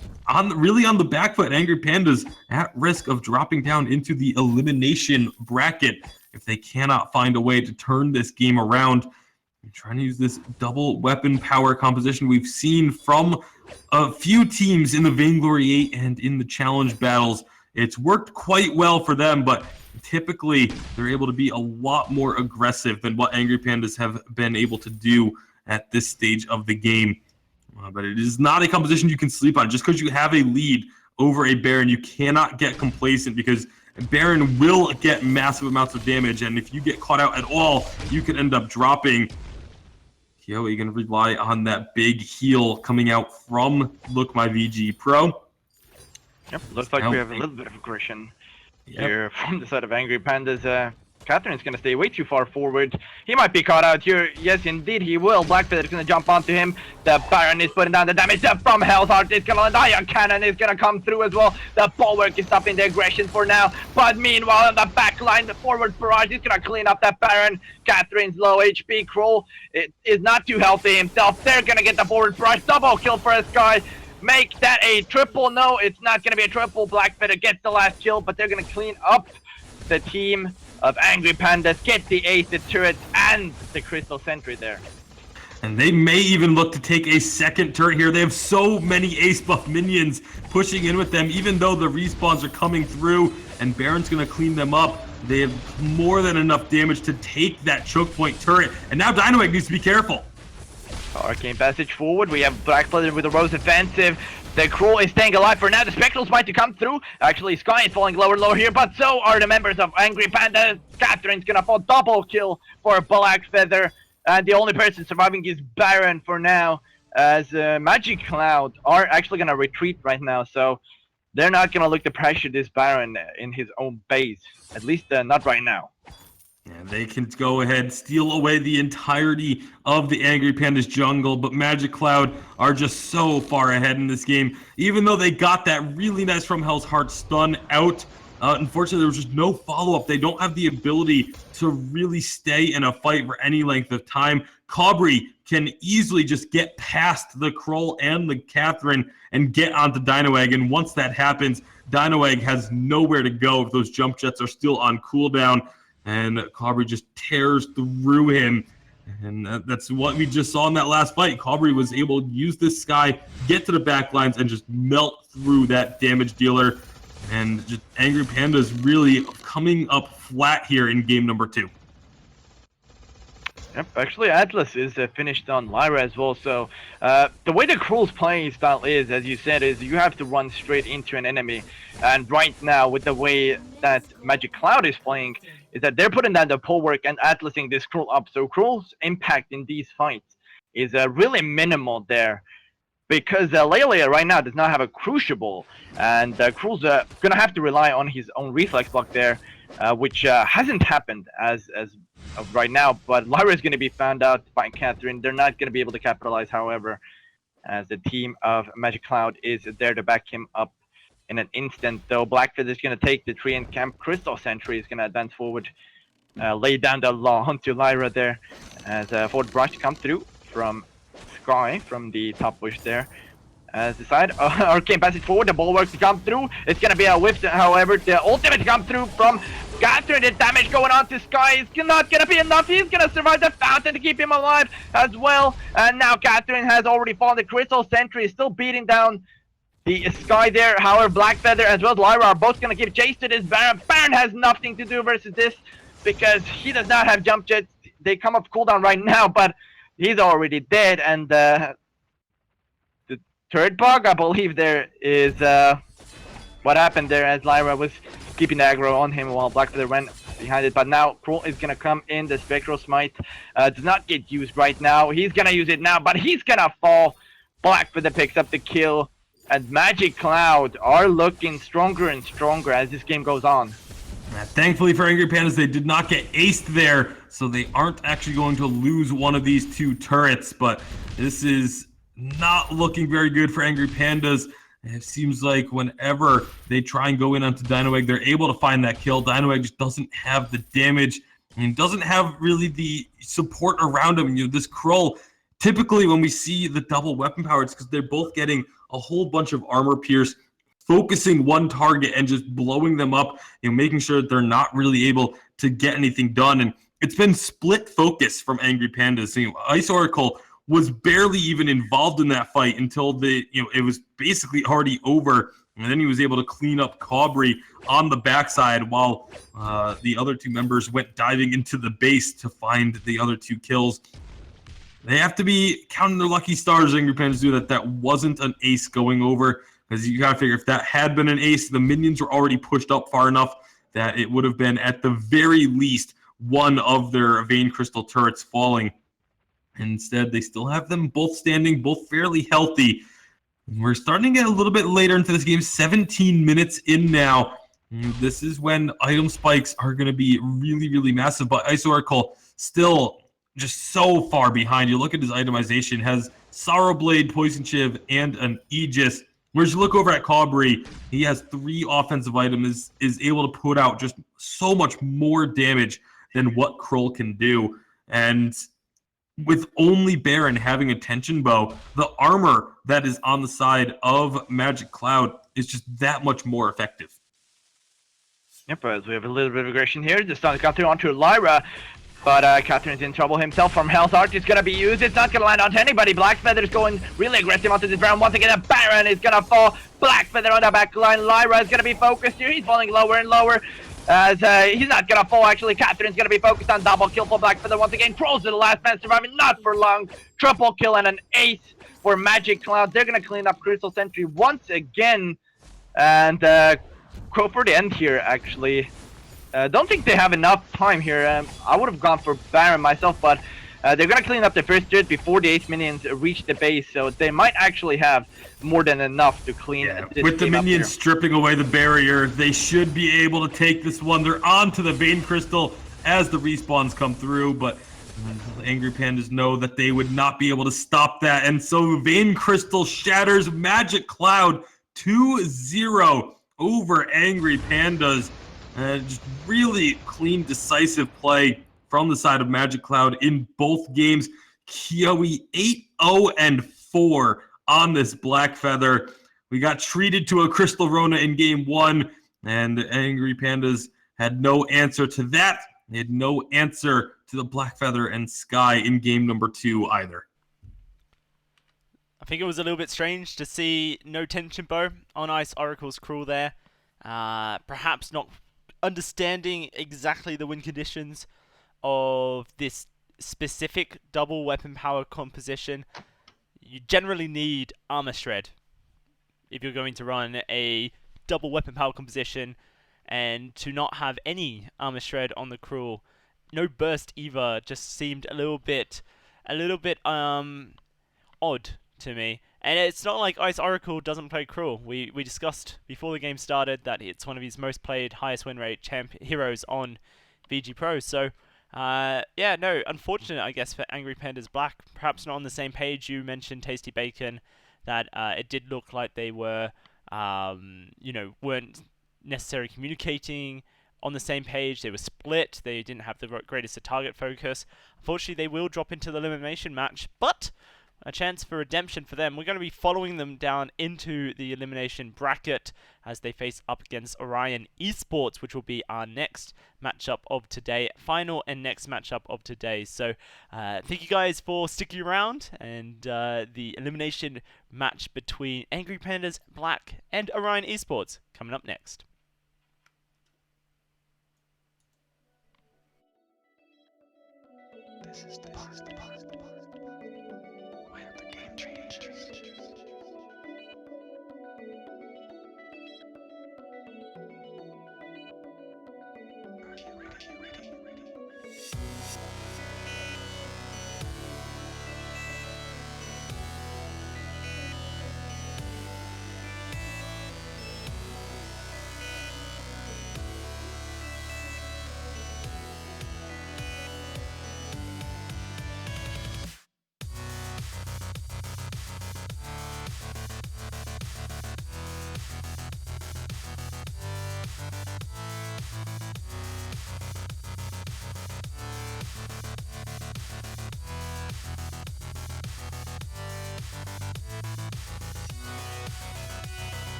really on the back foot. Angry Pandas at risk of dropping down into the elimination bracket if they cannot find a way to turn this game around. They're trying to use this double weapon power composition we've seen from a few teams in the Vainglory 8 and in the challenge battles. It's worked quite well for them, but typically they're able to be a lot more aggressive than what Angry Pandas have been able to do at this stage of the game. But it is not a composition you can sleep on. Just because you have a lead over a Baron, you cannot get complacent, because Baron will get massive amounts of damage, and if you get caught out at all, you could end up dropping. Kiyoe going to rely on that big heal coming out from Look My VG Pro. Yep, looks like we have a little bit of aggression here from the side of Angry Pandas. Catherine's gonna stay way too far forward. He might be caught out here. Yes, indeed he will. Blackfeather's gonna jump onto him. The Baron is putting down the damage from Hell's Heart. It's gonna land. Iron Cannon is gonna come through as well. The bulwark is stopping the aggression for now. But meanwhile, on the back line, the forward barrage is gonna clean up that Baron. Catherine's low HP. Kroll is not too healthy himself. They're gonna get the forward barrage. Double kill for this guy. Make that a triple. No, it's not gonna be a triple. Blackfeather gets the last kill, but they're gonna clean up the team of Angry Pandas, get the ace, the turret, and the crystal sentry there. And they may even look to take a second turret here. They have so many ace buff minions pushing in with them, even though the respawns are coming through, and Baron's going to clean them up. They have more than enough damage to take that choke point turret, and now Dynamite needs to be careful. Arcane Passage forward, we have Blackfeather with a Rose offensive. the Cruel is staying alive for now. The Spectral's about to come through. Actually, Sky is falling lower and lower here, but so are the members of Angry Panda. Catherine's gonna fall. Double kill for Black Feather. And the only person surviving is Baron for now, as Magic Cloud are actually gonna retreat right now. So they're not gonna look to pressure this Baron in his own base. At least not right now. Yeah, they can go ahead, steal away the entirety of the Angry Panda's jungle, but Magic Cloud are just so far ahead in this game. Even though they got that really nice From Hell's Heart stun out, unfortunately there was just no follow-up. They don't have the ability to really stay in a fight for any length of time. Cobry can easily just get past the Kroll and the Catherine and get onto Dinoegg, and once that happens, Dinoegg has nowhere to go if those jump jets are still on cooldown. And Cobry just tears through him. And that's what we just saw in that last fight. Cobry was able to use this Sky, get to the back lines, and just melt through that damage dealer. And just Angry Panda's really coming up flat here in game number 2. Yep, actually Atlas is finished on Lyra as well, so the way the Cruel's playing style is, as you said, is you have to run straight into an enemy, and right now with the way that Magic Cloud is playing, is that they're putting down the pull work and Atlasing this Cruel up, so Cruel's impact in these fights is really minimal there, because Lelia right now does not have a Crucible, and Cruel's gonna have to rely on his own reflex block there, which hasn't happened as of right now, but Lyra is going to be found out by Catherine. They're not going to be able to capitalize, however, as the team of Magic Cloud is there to back him up in an instant. Though Blackfeather is going to take the tree and camp. Crystal Sentry is going to advance forward, lay down the law onto Lyra there, as forward brush comes through from Sky from the top bush there. As the side, Arcane passes forward, the bulwark to come through. It's going to be a whiff, however, the ultimate to come through from Catherine. The damage going on to Sky is not going to be enough. He's going to survive the fountain to keep him alive as well. And now Catherine has already fallen. The Crystal Sentry is still beating down the Sky there. However, Blackfeather as well as Lyra are both going to give chase to this Baron. Baron has nothing to do versus this because he does not have jump jets. They come up cooldown right now, but he's already dead. And third bug, I believe there is what happened there, as Lyra was keeping the aggro on him while Blackfeather went behind it. But now Cruel is going to come in. The Spectral Smite does not get used right now. He's going to use it now, but he's going to fall. Blackfeather picks up the kill. And Magic Cloud are looking stronger and stronger as this game goes on. Thankfully for Angry Pandas, they did not get aced there, so they aren't actually going to lose one of these two turrets. But this is not looking very good for Angry Pandas. It seems like whenever they try and go in onto Dinoegg, they're able to find that kill. Dinoegg just doesn't have the damage and doesn't have really the support around him. You know, this Kroll, typically when we see the double weapon power, it's because they're both getting a whole bunch of armor pierce, focusing one target and just blowing them up, you know, making sure that they're not really able to get anything done. And it's been split focus from Angry Pandas. You know, Ice Oracle was barely even involved in that fight until it was basically already over, and then he was able to clean up Cobry on the backside while the other two members went diving into the base to find the other two kills. They have to be counting their lucky stars, Angry Pandas do, that wasn't an ace going over, because you gotta figure if that had been an ace, the minions were already pushed up far enough that it would have been at the very least one of their Vein Crystal turrets falling. Instead, they still have them both standing, both fairly healthy. We're starting to get a little bit later into this game, 17 minutes in now. This is when item spikes are going to be really, really massive, but Ice Oracle still just so far behind. You look at his itemization, has Sorrow Blade, Poison Shiv, and an Aegis. Whereas you look over at Cobry, he has 3 offensive items, is able to put out just so much more damage than what Kroll can do. And with only Baron having a tension bow, the armor that is on the side of Magic Cloud is just that much more effective. Yep, as we have a little bit of aggression here. The stun comes through onto Lyra, but Catherine's in trouble himself. From Hell's Heart is going to be used. It's not going to land onto anybody. Blackfeather is going really aggressive onto this Baron. Once again, the Baron is going to fall. Blackfeather on the back line. Lyra is going to be focused here. He's falling lower and lower. As he's not going to fall, actually. Catherine's going to be focused on double kill for Blackfeather once again. Kroll's the last man surviving, not for long. Triple kill and an ace for Magic Cloud. They're gonna clean up Crystal Sentry once again, and go for the end here. Actually, don't think they have enough time here. I would have gone for Baron myself, but they're gonna clean up the first dirt before the 8 minions reach the base, so they might actually have more than enough to clean this with the game up here. minions stripping away the barrier, they should be able to take this one. They're on to the Vein Crystal as the respawns come through, but Angry Pandas know that they would not be able to stop that, and so Vein Crystal shatters Magic Cloud 2-0 over Angry Pandas. Just really clean, decisive play from the side of Magic Cloud in both games. Kiyoe 8-0-4 on this Black Feather. We got treated to a Crystal Rona in game 1, and Angry Pandas had no answer to that. They had no answer to the Black Feather and Sky in game number 2 either. I think it was a little bit strange to see no tension bow on Ice Oracle's Cruel there. Perhaps not understanding exactly the win conditions of this specific double weapon power composition. You generally need Armor Shred if you're going to run a double weapon power composition, and to not have any Armor Shred on the Cruel, no burst either, just seemed a little bit odd to me. And it's not like Ice Oracle doesn't play Cruel. We discussed before the game started that it's one of his most played, highest win rate heroes on VG Pro. So, unfortunate, I guess, for Angry Pandas Black. Perhaps not on the same page. You mentioned Tasty Bacon, that it did look like they were, weren't necessarily communicating on the same page. They were split. They didn't have the greatest target focus. Unfortunately, they will drop into the elimination match, but a chance for redemption for them. We're going to be following them down into the elimination bracket as they face up against Orion Esports, which will be our next matchup of today, final and next matchup of today. So thank you guys for sticking around, and the elimination match between Angry Pandas Black and Orion Esports coming up next. This is the part where the game changes. Are you ready?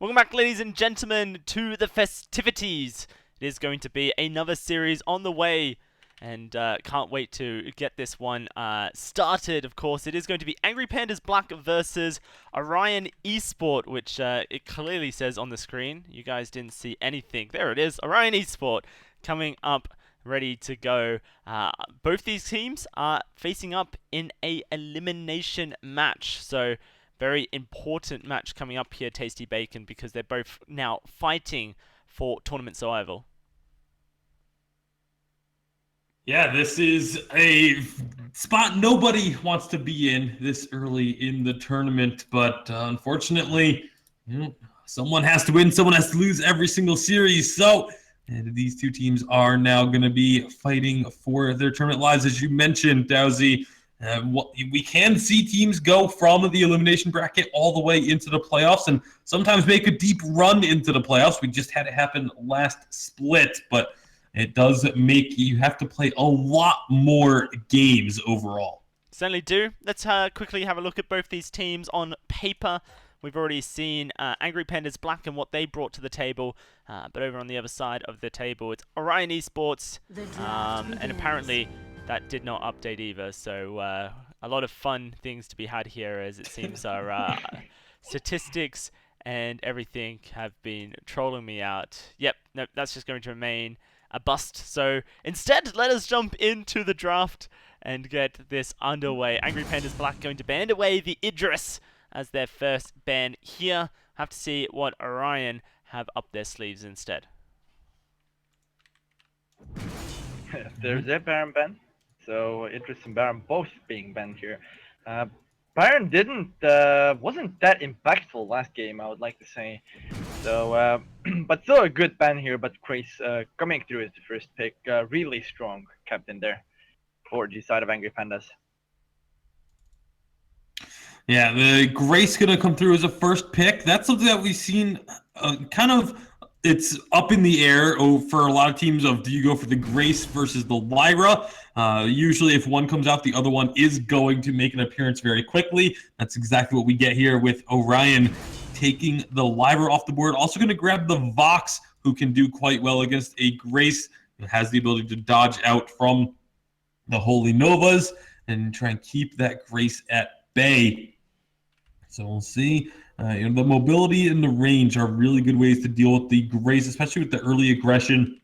Welcome back, ladies and gentlemen, to the festivities. It is going to be another series on the way, and can't wait to get this one started. Of course, it is going to be Angry Pandas Black versus Orion Esport, which it clearly says on the screen. You guys didn't see anything. There it is, Orion Esport coming up, ready to go. Both these teams are facing up in a elimination match, so very important match coming up here, Tasty Bacon, because they're both now fighting for tournament survival. Yeah, this is a spot nobody wants to be in this early in the tournament, but unfortunately, someone has to win, someone has to lose every single series. So and these two teams are now going to be fighting for their tournament lives, as you mentioned, Dowsy. We can see teams go from the elimination bracket all the way into the playoffs and sometimes make a deep run into the playoffs. We just had it happen last split, but it does make you have to play a lot more games overall. Certainly do. Let's quickly have a look at both these teams on paper. We've already seen Angry Pandas Black and what they brought to the table, but over on the other side of the table, it's Orion Esports, and apparently that did not update either, so a lot of fun things to be had here, as it seems our statistics and everything have been trolling me out. Yep, nope, that's just going to remain a bust. So instead, let us jump into the draft and get this underway. Angry Pandas Black going to band away the Idris as their first ban here. Have to see what Orion have up their sleeves instead. There's a Baron ban. So Idris and Baron both being banned here. Baron wasn't that impactful last game, I would like to say. So, but still a good ban here. But Grace coming through as the first pick, really strong captain there for the side of Angry Pandas. Yeah, the Grace going to come through as a first pick. That's something that we've seen kind of, it's up in the air for a lot of teams of, do you go for the Grace versus the Lyra? Usually if one comes out, the other one is going to make an appearance very quickly. That's exactly what we get here with Orion taking the Lyra off the board. Also going to grab the Vox, who can do quite well against a Grace, and has the ability to dodge out from the Holy Novas and try and keep that Grace at bay. So we'll see. The mobility and the range are really good ways to deal with the Grace, especially with the early aggression.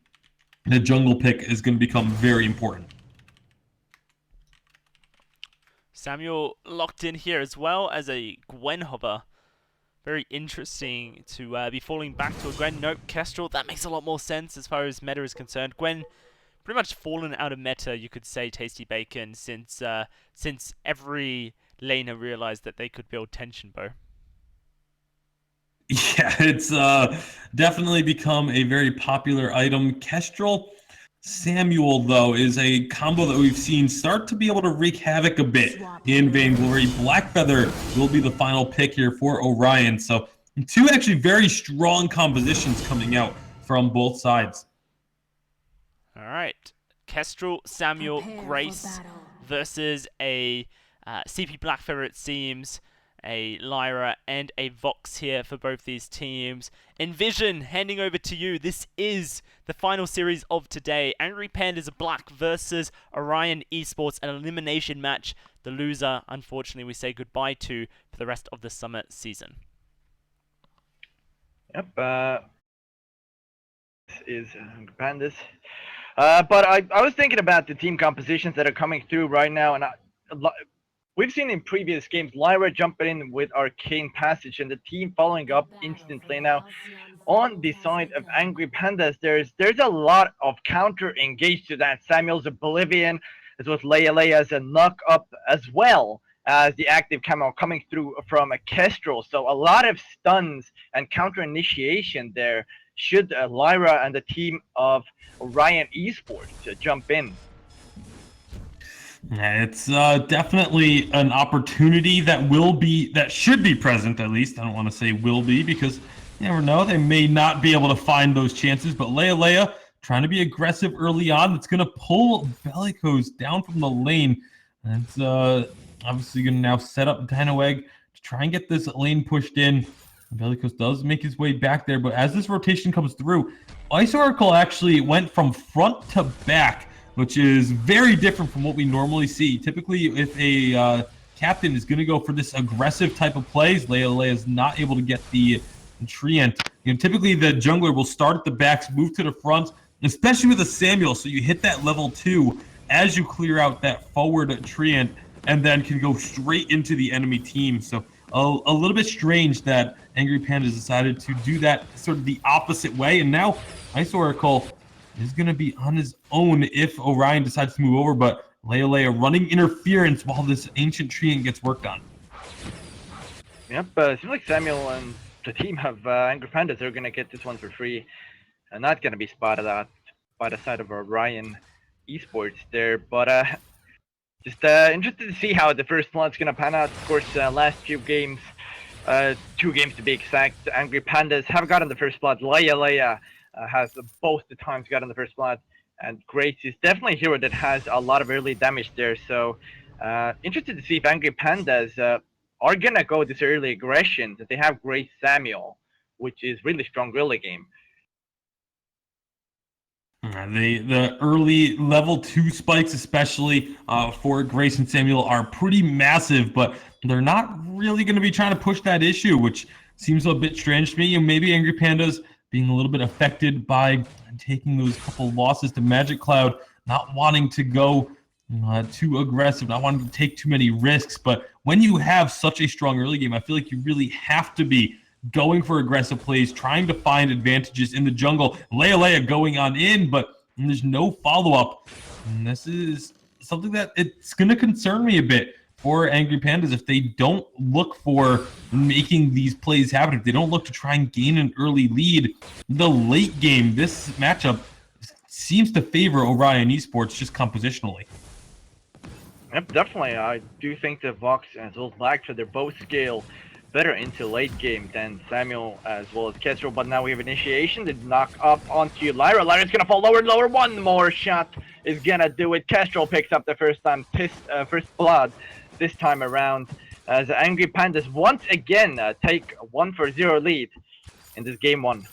The jungle pick is going to become very important. Samuel locked in here as well as a Gwen hover. Very interesting to be falling back to a Gwen. Nope, Kestrel, that makes a lot more sense as far as meta is concerned. Gwen pretty much fallen out of meta, you could say, Tasty Bacon, since every laner realized that they could build tension bow. Yeah, it's definitely become a very popular item. Kestrel, Samuel, though, is a combo that we've seen start to be able to wreak havoc a bit in Vainglory. Blackfeather will be the final pick here for Orion. So two actually very strong compositions coming out from both sides. All right, Kestrel, Samuel, Grace versus a CP Blackfeather, it seems, a Lyra and a Vox here for both these teams. Envision, handing over to you. This is the final series of today. Angry Pandas Black versus Orion Esports, an elimination match. The loser, unfortunately, we say goodbye to for the rest of the summer season. Yep, this is Angry Pandas. But I was thinking about the team compositions that are coming through right now, and we've seen in previous games Lyra jumping in with Arcane Passage and the team following up instantly. Now, on the side of Angry Pandas, there's a lot of counter engaged to that. Samuel's Oblivion, as well as Leia as a knock up, as well as the active camo coming through from a Kestrel. So a lot of stuns and counter initiation there should Lyra and the team of Orion Esports jump in. It's definitely an opportunity that should be present, at least. I don't want to say will be, because you never know. They may not be able to find those chances, but Leia trying to be aggressive early on. It's going to pull Bellicose down from the lane. And it's obviously going to now set up Dino Egg to try and get this lane pushed in. Velikos does make his way back there, but as this rotation comes through, Ice Oracle actually went from front to back, which is very different from what we normally see. Typically, if a captain is going to go for this aggressive type of plays, Leia is not able to get the treant. Typically the jungler will start at the backs, move to the front, especially with a Samuel, so you hit that level 2 as you clear out that forward treant, and then can go straight into the enemy team. So a little bit strange that Angry Pandas decided to do that sort of the opposite way, and now Ice Oracle is going to be on his own if Orion decides to move over, but Leia running interference while this ancient treant gets worked on. Yep, it seems like Samuel and the team of Angry Pandas are going to get this one for free, and not going to be spotted out by the side of Orion Esports there, but just interested to see how the first blood's going to pan out. Of course, last few games, 2 games to be exact, Angry Pandas have gotten the first blood. Leia has both the times gotten the first blood, and Grace is definitely a hero that has a lot of early damage there, so interested to see if Angry Pandas are going to go this early aggression, that they have Grace Samuel, which is really strong early game. The early level 2 spikes, especially for Grace and Samuel, are pretty massive, but they're not really going to be trying to push that issue, which seems a bit strange to me. Maybe Angry Pandas being a little bit affected by taking those couple losses to Magic Cloud, not wanting to go too aggressive, not wanting to take too many risks. But when you have such a strong early game, I feel like you really have to be going for aggressive plays, trying to find advantages in the jungle. Leia going on in, but there's no follow-up. And this is something that it's going to concern me a bit for Angry Pandas if they don't look for making these plays happen, if they don't look to try and gain an early lead. The late game, this matchup seems to favor Orion Esports just compositionally. Yep, definitely. I do think that Vox as well as Blackshot, they're both scale better into late game than Samuel as well as Kestrel, but now we have initiation to knock up onto Lyra. Lyra's gonna fall lower. One more shot is gonna do it. Kestrel picks up the first first blood this time around as Angry Pandas once again take 1-0 lead in this game 1.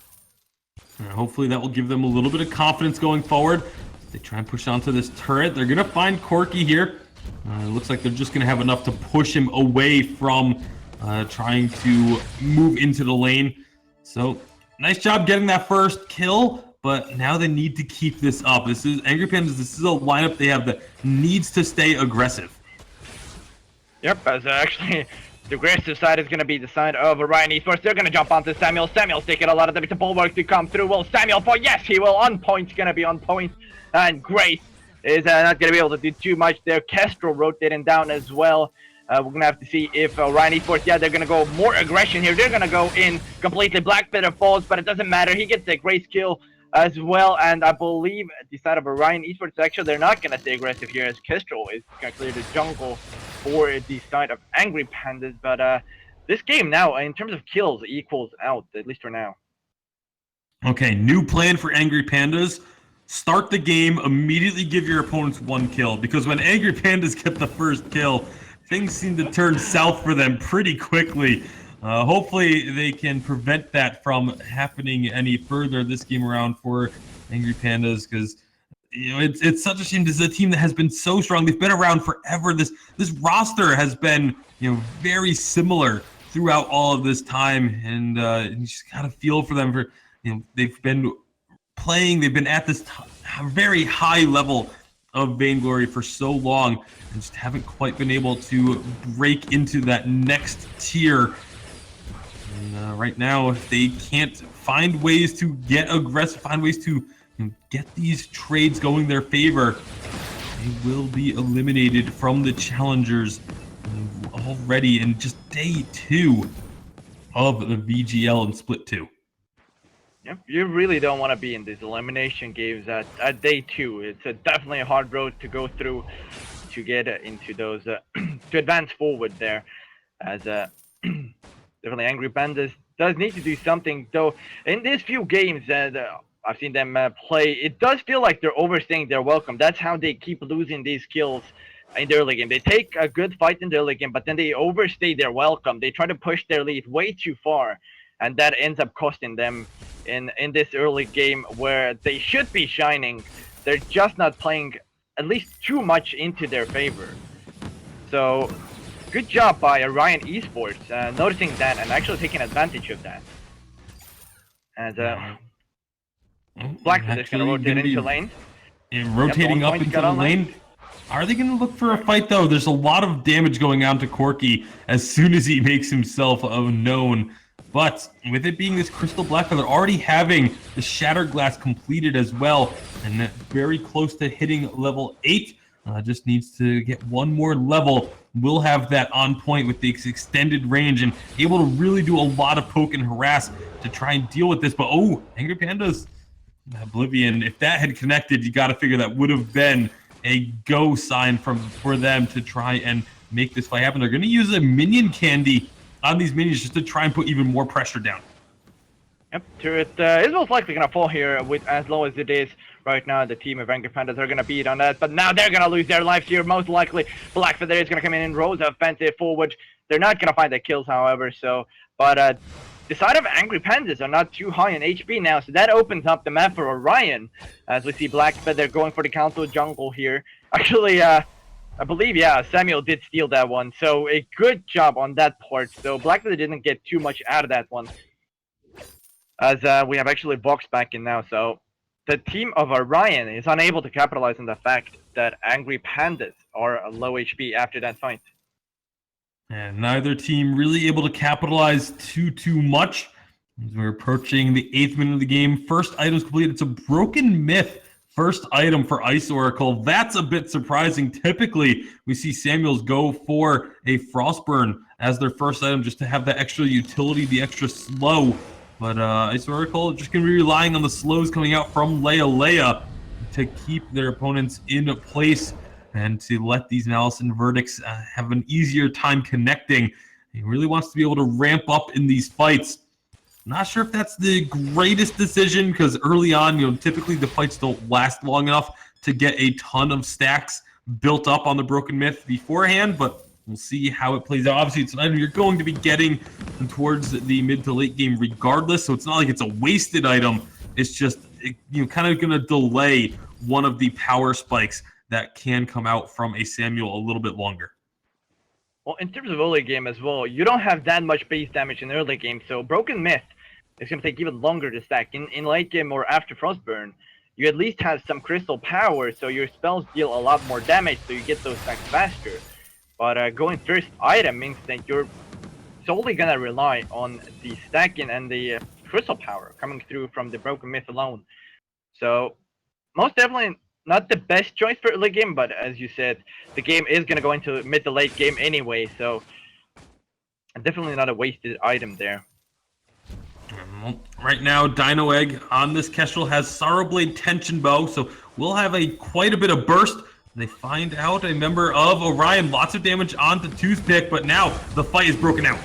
Hopefully that will give them a little bit of confidence going forward. They try and push onto this turret. They're gonna find Corki here. It looks like they're just gonna have enough to push him away from trying to move into the lane. So nice job getting that first kill, but now they need to keep this up. This is Angry Pandas. This is a lineup they have that needs to stay aggressive. Yep, as actually the aggressive side is going to be the side of Orion Esports. They're going to jump onto Samuel. Samuel's taking a lot of damage. The bulwark to come through. Will Samuel fall? Yes, he will. On point. Going to be on point. And Grace is not going to be able to do too much there. Kestrel rotating down as well. We're going to have to see if Orion Esports, they're going to go more aggression here. They're going to go in completely. Black Panther falls, but it doesn't matter. He gets a Grace kill as well. And I believe the side of Orion Esports, actually, they're not going to stay aggressive here as Kestrel is going to clear the jungle for the side of Angry Pandas. But this game now, in terms of kills, equals out, at least for now. Okay, new plan for Angry Pandas. Start the game, immediately give your opponents 1 kill. Because when Angry Pandas get the first kill, things seem to turn south for them pretty quickly. Hopefully they can prevent that from happening any further this game around for Angry Pandas, because it's such a shame. This is a team that has been so strong. They've been around forever. This roster has been very similar throughout all of this time, and you just gotta feel for them for they've been playing. They've been at this very high level of Vainglory for so long and just haven't quite been able to break into that next tier. And right now, if they can't find ways to get aggressive, find ways to get these trades going their favor, they will be eliminated from the challengers already in just day 2 of the VGL and Split 2. Yep, you really don't want to be in these elimination games at day 2. It's definitely a hard road to go through to get into those, to advance forward there. As definitely Angry Pandas does need to do something, though. In these few games that I've seen them play, it does feel like they're overstaying their welcome. That's how they keep losing these kills in the early game. They take a good fight in the early game, but then they overstay their welcome. They try to push their lead way too far. and that ends up costing them in this early game where they should be shining. They're just not playing at least too much into their favor. So good job by Orion Esports noticing that and actually taking advantage of that. And Blackfoot is going to rotate into lane. And rotating Yep, up points into got the on lane. lane. Are they going to look for a fight, though? There's a lot of damage going on to Corky as soon as he makes himself known. But with it being this Crystal Blackfoot, they're already having the Shattered Glass completed as well. And very close to hitting level 8. Just needs to get one more level. We'll have that on point with the extended range and able to really do a lot of poke and harass to try and deal with this. But, oh, Angry Pandas... Oblivion, if that had connected, you got to figure that would have been a go sign for them to try and make this fight happen. They're going to use a minion candy on these minions just to try and put even more pressure down. Yep, turret is most likely going to fall here with as low as it is right now. The team of Angry Pandas are going to beat on that, but now they're going to lose their lives here. Most likely, Blackfeather is going to come in and roll offensive forward. They're not going to find the kills, however. So, but the side of Angry Pandas are not too high in HP now, so that opens up the map for Orion. As we see Blackfeather going for the council jungle here. Actually, I believe, yeah, Samuel did steal that one. So a good job on that part. So Blackfeather didn't get too much out of that one. As we have actually Vox back in now, so the team of Orion is unable to capitalize on the fact that Angry Pandas are low HP after that fight. And neither team really able to capitalize too much. As we're approaching the 8th minute of the game, first item's completed. It's a Broken Myth first item for Ice Oracle. That's a bit surprising. Typically, we see Samuels go for a Frostburn as their first item just to have that extra utility, the extra slow. But Ice Oracle just going to be relying on the slows coming out from Leia to keep their opponents in place and to let these Malice and Verdicts have an easier time connecting. He really wants to be able to ramp up in these fights. Not sure if that's the greatest decision because early on, typically the fights don't last long enough to get a ton of stacks built up on the Broken Myth beforehand, but we'll see how it plays out. Obviously, it's an item you're going to be getting towards the mid to late game regardless, so it's not like it's a wasted item. It's just kind of going to delay one of the power spikes that can come out from a Samuel a little bit longer. Well, in terms of early game as well, you don't have that much base damage in early game, so Broken Myth is going to take even longer to stack. In late game or after Frostburn, you at least have some crystal power, so your spells deal a lot more damage, so you get those stacks faster. But going first item means that you're solely going to rely on the stacking and the crystal power coming through from the Broken Myth alone. So, most definitely not the best choice for early game, but as you said, the game is going to go into mid to late game anyway, so definitely not a wasted item there. Right now, Dino Egg on this Kestrel has Sorrowblade Tension Bow, so we'll have quite a bit of burst. They find out a member of Orion, lots of damage onto Toothpick, but now the fight is broken out.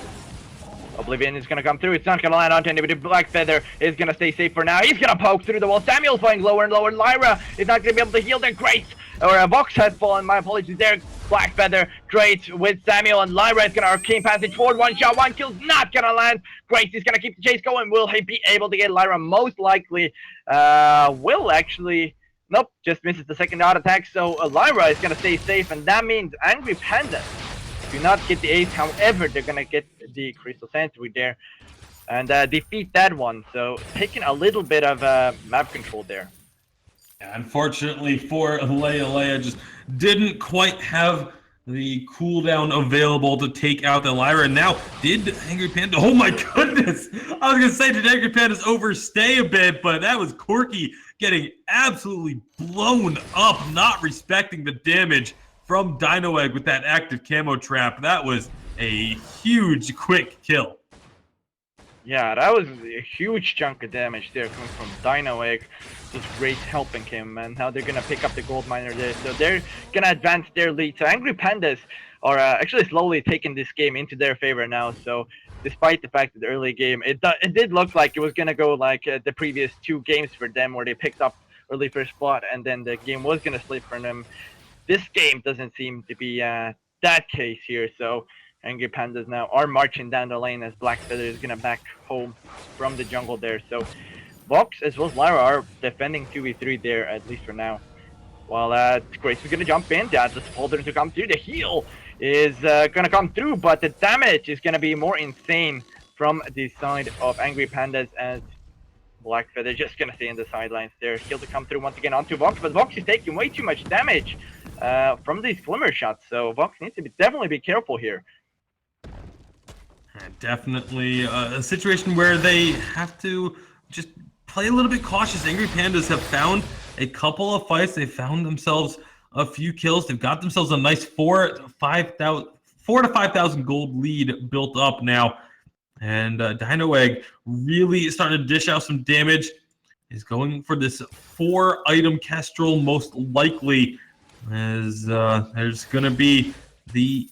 Oblivion is going to come through. It's not going to land onto anybody. Blackfeather is going to stay safe for now. He's going to poke through the wall. Samuel's falling lower and lower. Lyra is not going to be able to heal their Grace. Or Vox has fallen. My apologies there. Blackfeather, Grace with Samuel, and Lyra is going to arcane passage forward. One shot, one kill's not going to land. Grace is going to keep the chase going. Will he be able to get Lyra? Most likely will actually... Nope, just misses the second auto attack. So Lyra is going to stay safe, and that means Angry Pandas do not get the ace. However, they're going to get the Crystal Sanctuary there and defeat that one. So taking a little bit of map control there. Unfortunately for Leia just didn't quite have the cooldown available to take out the Lyra. And now, did Angry Panda... Oh my goodness! I was going to say, did Angry Pandas overstay a bit, but that was Corky getting absolutely blown up, not respecting the damage from Dino Egg with that active camo trap. That was a huge, quick kill. Yeah, that was a huge chunk of damage there coming from Dino Egg. Just great helping him, and now they're gonna pick up the gold miner there. So they're gonna advance their lead. So Angry Pandas are actually slowly taking this game into their favor now. So despite the fact that the early game, it did look like it was gonna go like the previous two games for them, where they picked up early first spot, and then the game was gonna slip for them. This game doesn't seem to be that case here. So Angry Pandas now are marching down the lane as Black Feather is gonna back home from the jungle there. So Vox as well as Lyra are defending 2v3 there, at least for now. While Grace is gonna jump in, the Folder to come through. The heal is gonna come through, but the damage is gonna be more insane from the side of Angry Pandas as Black Feather just gonna stay in the sidelines there. Heal to come through once again onto Vox, but Vox is taking way too much damage from these glimmer shots, so Vox needs to definitely be careful here. Definitely a situation where they have to just play a little bit cautious. Angry Pandas have found a couple of fights. They found themselves a few kills. They've got themselves a nice 4 to 5,000 gold lead built up now. And Dino Egg really starting to dish out some damage. Is going for this 4-item Kestrel most likely, as there's going to be the...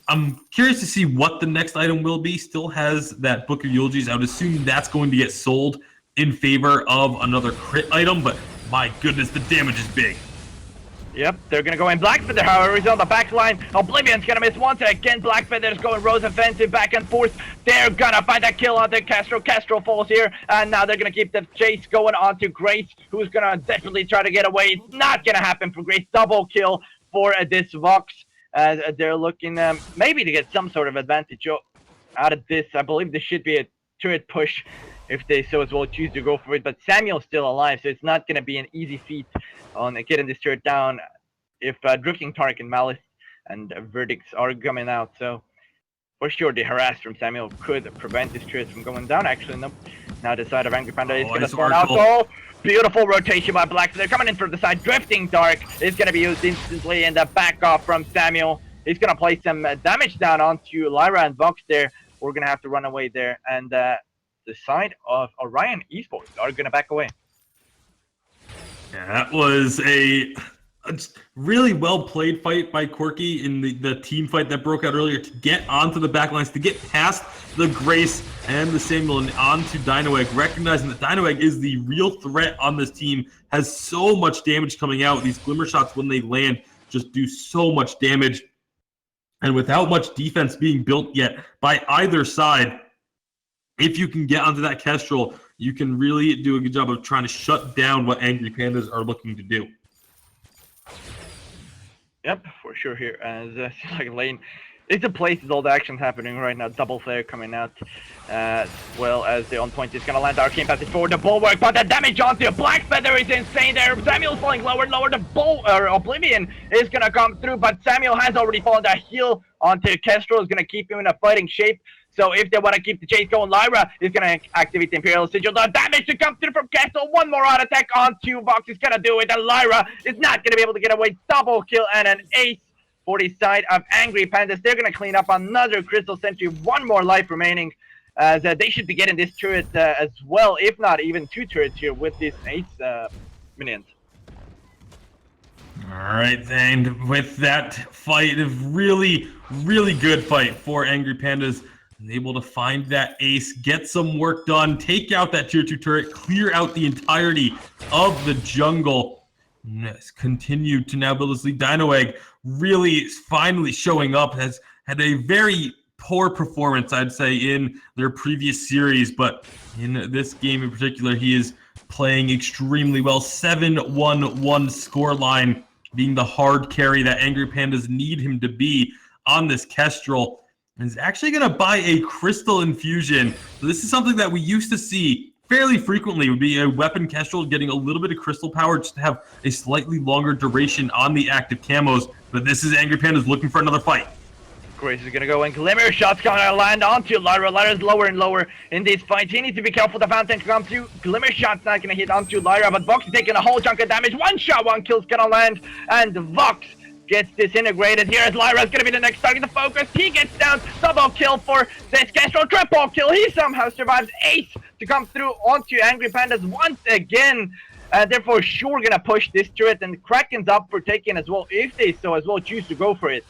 I'm curious to see what the next item will be. Still has that Book of Eulogies. I would assume that's going to get sold in favor of another crit item, but my goodness, the damage is big. Yep, they're gonna go in. Black Feather, however, is on the back line. Oblivion's gonna miss once again. Black Feather's going Rose offensive back and forth. They're gonna find that kill onto Castro. Castro falls here, and now they're gonna keep the chase going onto Grace, who's gonna definitely try to get away. It's not gonna happen for Grace. Double kill for this Vox. They're looking maybe to get some sort of advantage out of this. I believe this should be a turret push if they so as well choose to go for it. But Samuel's still alive, so it's not going to be an easy feat on getting this turret down if Drifting Tark and Malice and Verdicts are coming out. So for sure the harass from Samuel could prevent this turret from going down. Actually, no. Now the side of Angry Panda is going to spawn out. Oh, beautiful rotation by Black. They're coming in from the side. Drifting Dark is going to be used instantly, and the back off from Samuel. He's going to play some damage down onto Lyra and Vox there. We're going to have to run away there. And the side of Orion Esports are going to back away. Yeah, that was a really well played fight by Corky in the team fight that broke out earlier to get onto the back lines, to get past the Grace and the Samuel and onto Dino Egg, recognizing that Dino Egg is the real threat on this team, has so much damage coming out. These glimmer shots, when they land, just do so much damage. And without much defense being built yet by either side, if you can get onto that Kestrel, you can really do a good job of trying to shut down what Angry Pandas are looking to do. Yep, for sure here. As like lane, it's a place with all the action happening right now. Double flare coming out, as well as the on point is gonna land. Arcane passage forward, the bulwark, but the damage onto Black Feather is insane there. Samuel's falling lower and lower. The Oblivion is gonna come through, but Samuel has already fallen. The heal onto Kestrel is gonna keep him in a fighting shape. So if they want to keep the chase going, Lyra is going to activate the Imperial Sigil. The damage to come through from Kestrel. One more auto attack onto Vox is going to do it. And Lyra is not going to be able to get away. Double kill and an ace for the side of Angry Pandas. They're going to clean up another Crystal Sentry. One more life remaining. As they should be getting this turret as well, if not even 2 turrets here with these ace minions. All right, then with that fight, a really, really good fight for Angry Pandas. Able to find that ace, get some work done, take out that tier 2 turret, clear out the entirety of the jungle. Yes, continue to now build this lead. Dino Egg really finally showing up, has had a very poor performance, I'd say, in their previous series, but in this game in particular, he is playing extremely well. 7-1-1 scoreline, being the hard carry that Angry Pandas need him to be on this Kestrel. Is actually going to buy a Crystal Infusion. So this is something that we used to see fairly frequently. It would be a weapon Kestrel getting a little bit of crystal power just to have a slightly longer duration on the active camos. But this is Angry Pandas looking for another fight. Grace is going to go and Glimmer Shot's going to land onto Lyra. Lyra's lower and lower in these fights. He needs to be careful. The fountain come through. Glimmer Shot's not going to hit onto Lyra, but Vox is taking a whole chunk of damage. One shot, one kill's going to land, and Vox gets disintegrated. Here is Lyra's going to be the next target to focus. He gets down. Double kill for this Kestrel. Triple kill. He somehow survives. Ace to come through onto Angry Pandas once again. They're for sure going to push this turret, and Kraken's up for taking as well, if they so as well choose to go for it.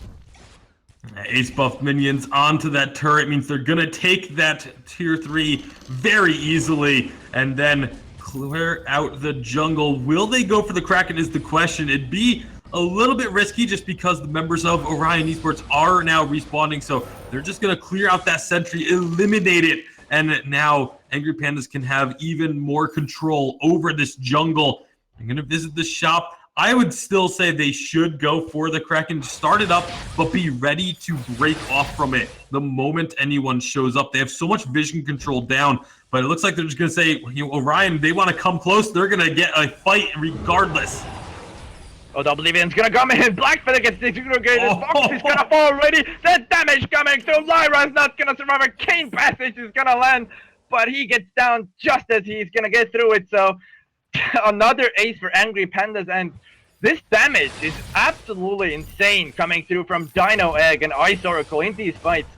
Ace buff minions onto that turret means they're going to take that tier 3 very easily and then clear out the jungle. Will they go for the Kraken is the question. It'd be a little bit risky just because the members of Orion Esports are now respawning. So they're just going to clear out that sentry, eliminate it. And now Angry Pandas can have even more control over this jungle. I'm going to visit the shop. I would still say they should go for the Kraken, start it up, but be ready to break off from it the moment anyone shows up. They have so much vision control down, but it looks like they're just going to say, Orion, they want to come close. They're going to get a fight regardless. Oh, Oblivion's gonna come in. Blackfeather gets disintegrated. Fox is gonna fall already. The damage coming through. Lyra's not gonna survive. A Kane passage is gonna land, but he gets down just as he's gonna get through it. So another ace for Angry Pandas, and this damage is absolutely insane coming through from Dino Egg and Ice Oracle in these fights.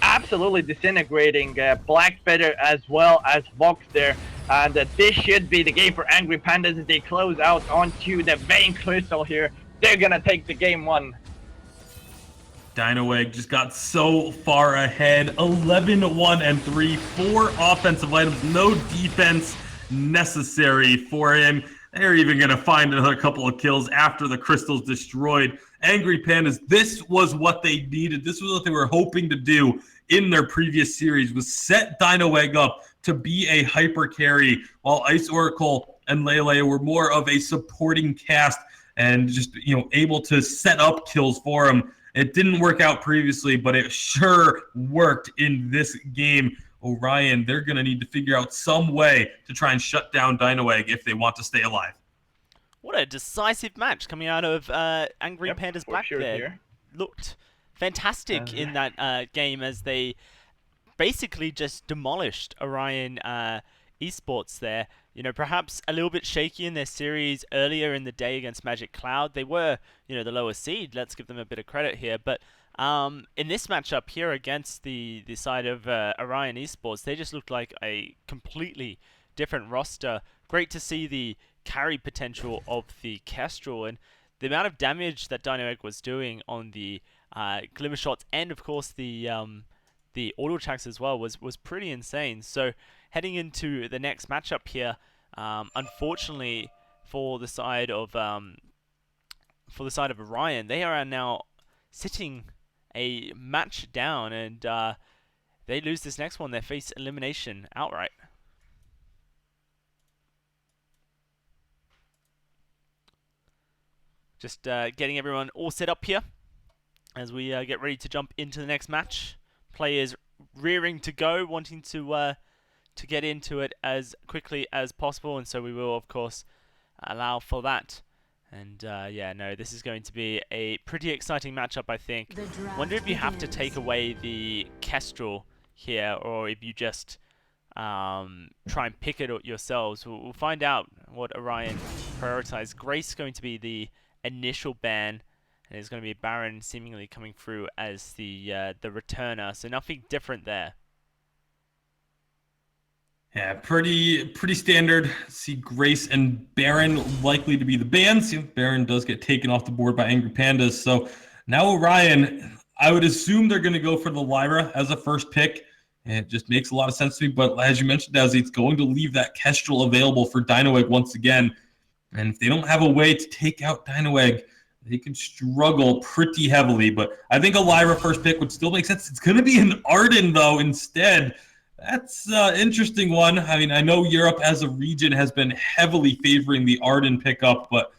Absolutely disintegrating Blackfeather as well as Vox there. And this should be the game for Angry Pandas as they close out onto the Vein Crystal here. They're gonna take the game 1. Dino Egg just got so far ahead. 11-1-3. 4 offensive items, no defense necessary for him. They're even going to find another couple of kills after the crystal's destroyed. Angry Pandas, this was what they needed. This was what they were hoping to do in their previous series, was set Dino Egg up to be a hyper carry, while Ice Oracle and Lele were more of a supporting cast and just, able to set up kills for him. It didn't work out previously, but it sure worked in this game. Orion, they're going to need to figure out some way to try and shut down Dino Egg if they want to stay alive. What a decisive match coming out of Angry Pandas Black there. Here. Looked fantastic in that game as they basically just demolished Orion Esports there. Perhaps a little bit shaky in their series earlier in the day against Magic Cloud. They were, the lower seed. Let's give them a bit of credit here. But in this matchup here against the side of Orion Esports, they just looked like a completely different roster. Great to see the carry potential of the Kestrel and the amount of damage that Dino Egg was doing on the Glimmer Shots and, of course, the auto attacks as well was pretty insane. So heading into the next matchup here, unfortunately for the side of Orion, they are now sitting a match down, and they lose this next one. They face elimination outright. Just getting everyone all set up here as we get ready to jump into the next match. Players rearing to go, wanting to get into it as quickly as possible, and so we will, of course, allow for that. And this is going to be a pretty exciting matchup, I think. Wonder if you have to take away the Kestrel here, or if you just try and pick it yourselves. We'll find out what Orion prioritized. Grace going to be the initial ban, and there's going to be Baron seemingly coming through as the returner, so nothing different there. Yeah, pretty standard. See Grace and Baron likely to be the bans. Baron does get taken off the board by Angry Pandas. So now Orion, I would assume they're going to go for the Lyra as a first pick. And it just makes a lot of sense to me. But as you mentioned, Dazzy, it's going to leave that Kestrel available for Dino Egg once again. And if they don't have a way to take out Dino Egg, they can struggle pretty heavily. But I think a Lyra first pick would still make sense. It's going to be an Arden, though, instead. That's an interesting one. I mean, I know Europe as a region has been heavily favoring the Arden pickup, but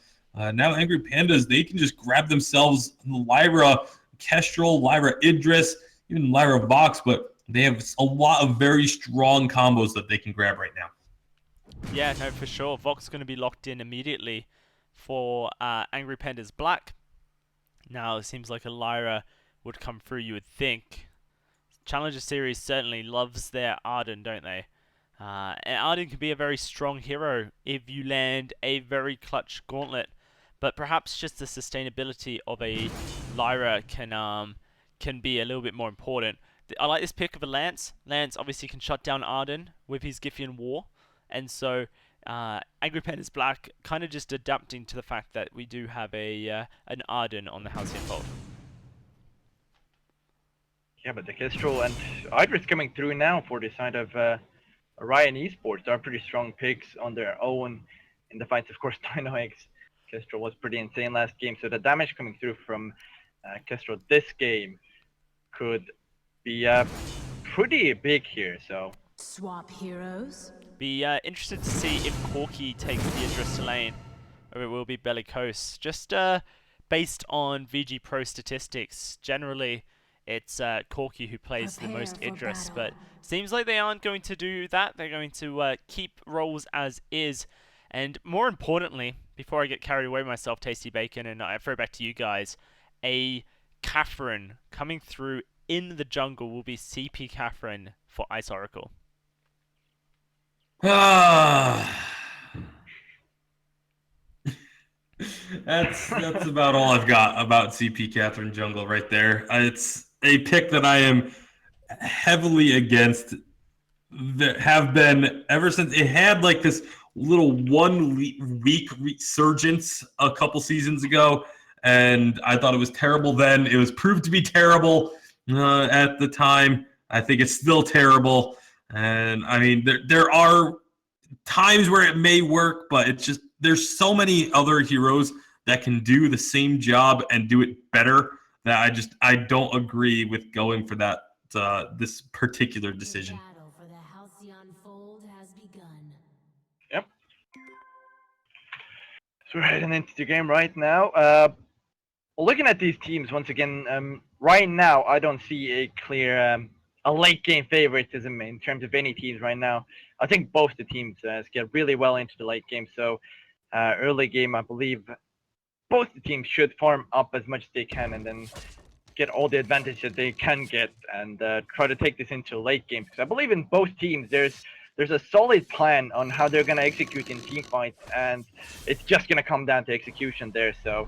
now Angry Pandas, they can just grab themselves Lyra Kestrel, Lyra Idris, even Lyra Vox, but they have a lot of very strong combos that they can grab right now. Yeah, no, for sure. Vox is going to be locked in immediately for Angry Pandas Black. Now, it seems like a Lyra would come through, you would think. Challenger Series certainly loves their Arden, don't they? And Arden can be a very strong hero if you land a very clutch gauntlet, but perhaps just the sustainability of a Lyra can be a little bit more important. I like this pick of a Lance. Lance obviously can shut down Arden with his Giffian War, and so Angry Pandas Black kind of just adapting to the fact that we do have an Arden on the Halcyon Fold. Yeah, but the Kestrel and Idris coming through now for the side of Orion Esports. They're pretty strong picks on their own in the fights. Of course, Dino Eggs Kestrel was pretty insane last game, so the damage coming through from Kestrel this game could be pretty big here. So Swap heroes. Be interested to see if Corki takes the Idris to lane, or it will be Bellicose. Just based on VG Pro statistics, generally it's Corki who plays the most Prepare for Idris, battle. but seems like they aren't going to do that. They're going to keep roles as is. And more importantly, before I get carried away myself, Tasty Bacon, and I throw it back to you guys, a Catherine coming through in the jungle will be CP Catherine for Ice Oracle. Ah. That's about all I've got about CP Catherine Jungle right there. It's a pick that I am heavily against. That have been ever since it had like this little 1 week resurgence a couple seasons ago, and I thought it was terrible then. It was proved to be terrible at the time. I think it's still terrible, and I mean there are times where it may work, but it's just there's so many other heroes that can do the same job and do it better that I don't agree with going for that this particular decision. The battle for the Halcyon Fold has begun. yep. So we're heading into the game right now. Looking at these teams once again, right now I don't see a clear a late game favoritism in terms of any teams right now. I think both the teams get really well into the late game. So early game, I believe both the teams should farm up as much as they can and then get all the advantage that they can get and try to take this into late game. Because I believe in both teams, there's a solid plan on how they're going to execute in team fights, and it's just going to come down to execution there. So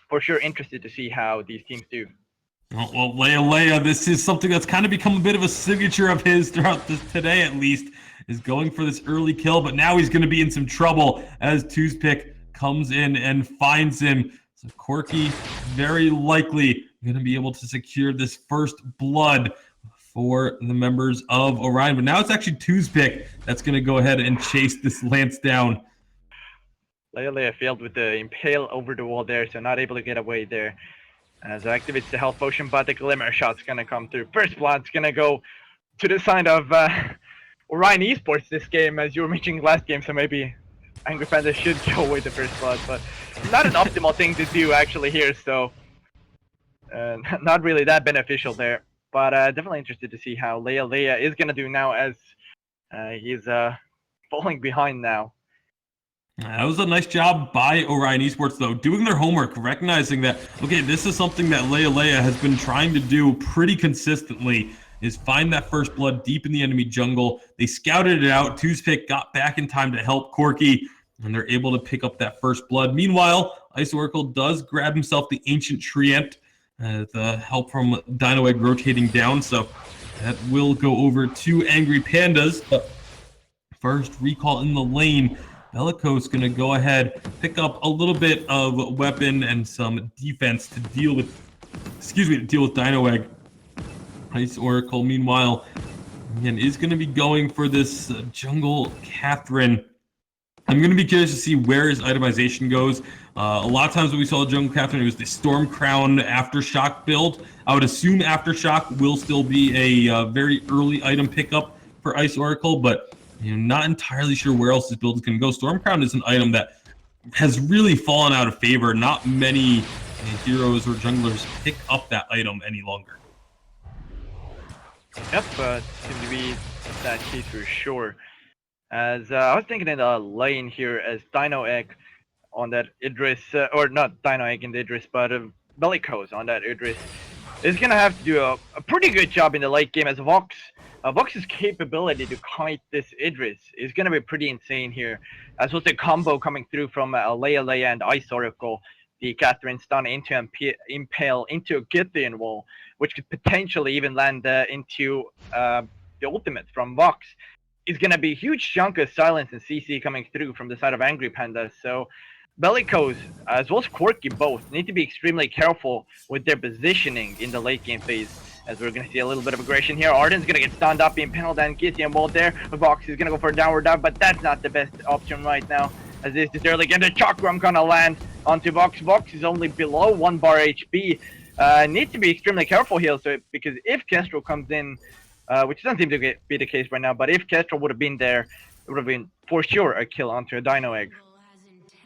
for sure interested to see how these teams do. Well, Leia, this is something that's kind of become a bit of a signature of his throughout this today, at least, is going for this early kill. But now he's going to be in some trouble as Toothpick comes in and finds him. So Corki very likely going to be able to secure this first blood for the members of Orion. But now it's actually Toothpick that's going to go ahead and chase this Lance down. Leia failed with the impale over the wall there, so not able to get away there. As activates the health potion, but the glimmer shot's gonna come through. First blood's gonna go to the side of Orion Esports this game, as you were mentioning last game, so maybe Angry Panda should go with the first blood, but not an optimal thing to do actually here, so not really that beneficial there. But definitely interested to see how Leia is gonna do now, as he's falling behind now. That was a nice job by Orion Esports, though, doing their homework, recognizing that, okay, this is something that Leia has been trying to do pretty consistently, is find that first blood deep in the enemy jungle. They scouted it out. Toothpick got back in time to help Corki, and they're able to pick up that first blood. Meanwhile, Ice Oracle does grab himself the Ancient Treant, the help from Dino Egg rotating down, so that will go over to Angry Pandas. But first, recall in the lane. Bellicose going to go ahead, pick up a little bit of weapon and some defense to deal with, Dino Egg. Ice Oracle, meanwhile, again, is going to be going for this Jungle Catherine. I'm going to be curious to see where his itemization goes. A lot of times when we saw Jungle Catherine, it was the Storm Crown Aftershock build. I would assume Aftershock will still be a very early item pickup for Ice Oracle, but not entirely sure where else this build is going to go. Storm Crown is an item that has really fallen out of favor. Not many heroes or junglers pick up that item any longer. Yep, seems to be that case for sure. As I was thinking in the lane here, as Dino Egg on that Idris, or not Dino Egg in the Idris, but Bellicose on that Idris, is going to have to do a pretty good job in the late game, as Vox's capability to kite this Idris is going to be pretty insane here, as was the combo coming through from Leia and Ice Oracle, the Catherine stun into impale into a Githian wall, which could potentially even land into the ultimate from Vox, is going to be a huge chunk of silence and CC coming through from the side of Angry Panda. So Bellicose, as well as Corki, both need to be extremely careful with their positioning in the late game phase, as we're going to see a little bit of aggression here. Arden's going to get stunned up, being impaled, and Githian wall there. Vox is going to go for a downward dive, but that's not the best option right now. as this is early, and the Chakram gonna land onto Vox. Vox is only below 1 bar HP. Needs to be extremely careful here, so because if Kestrel comes in, which doesn't seem to be the case right now, but if Kestrel would have been there, it would have been for sure a kill onto a Dino Egg.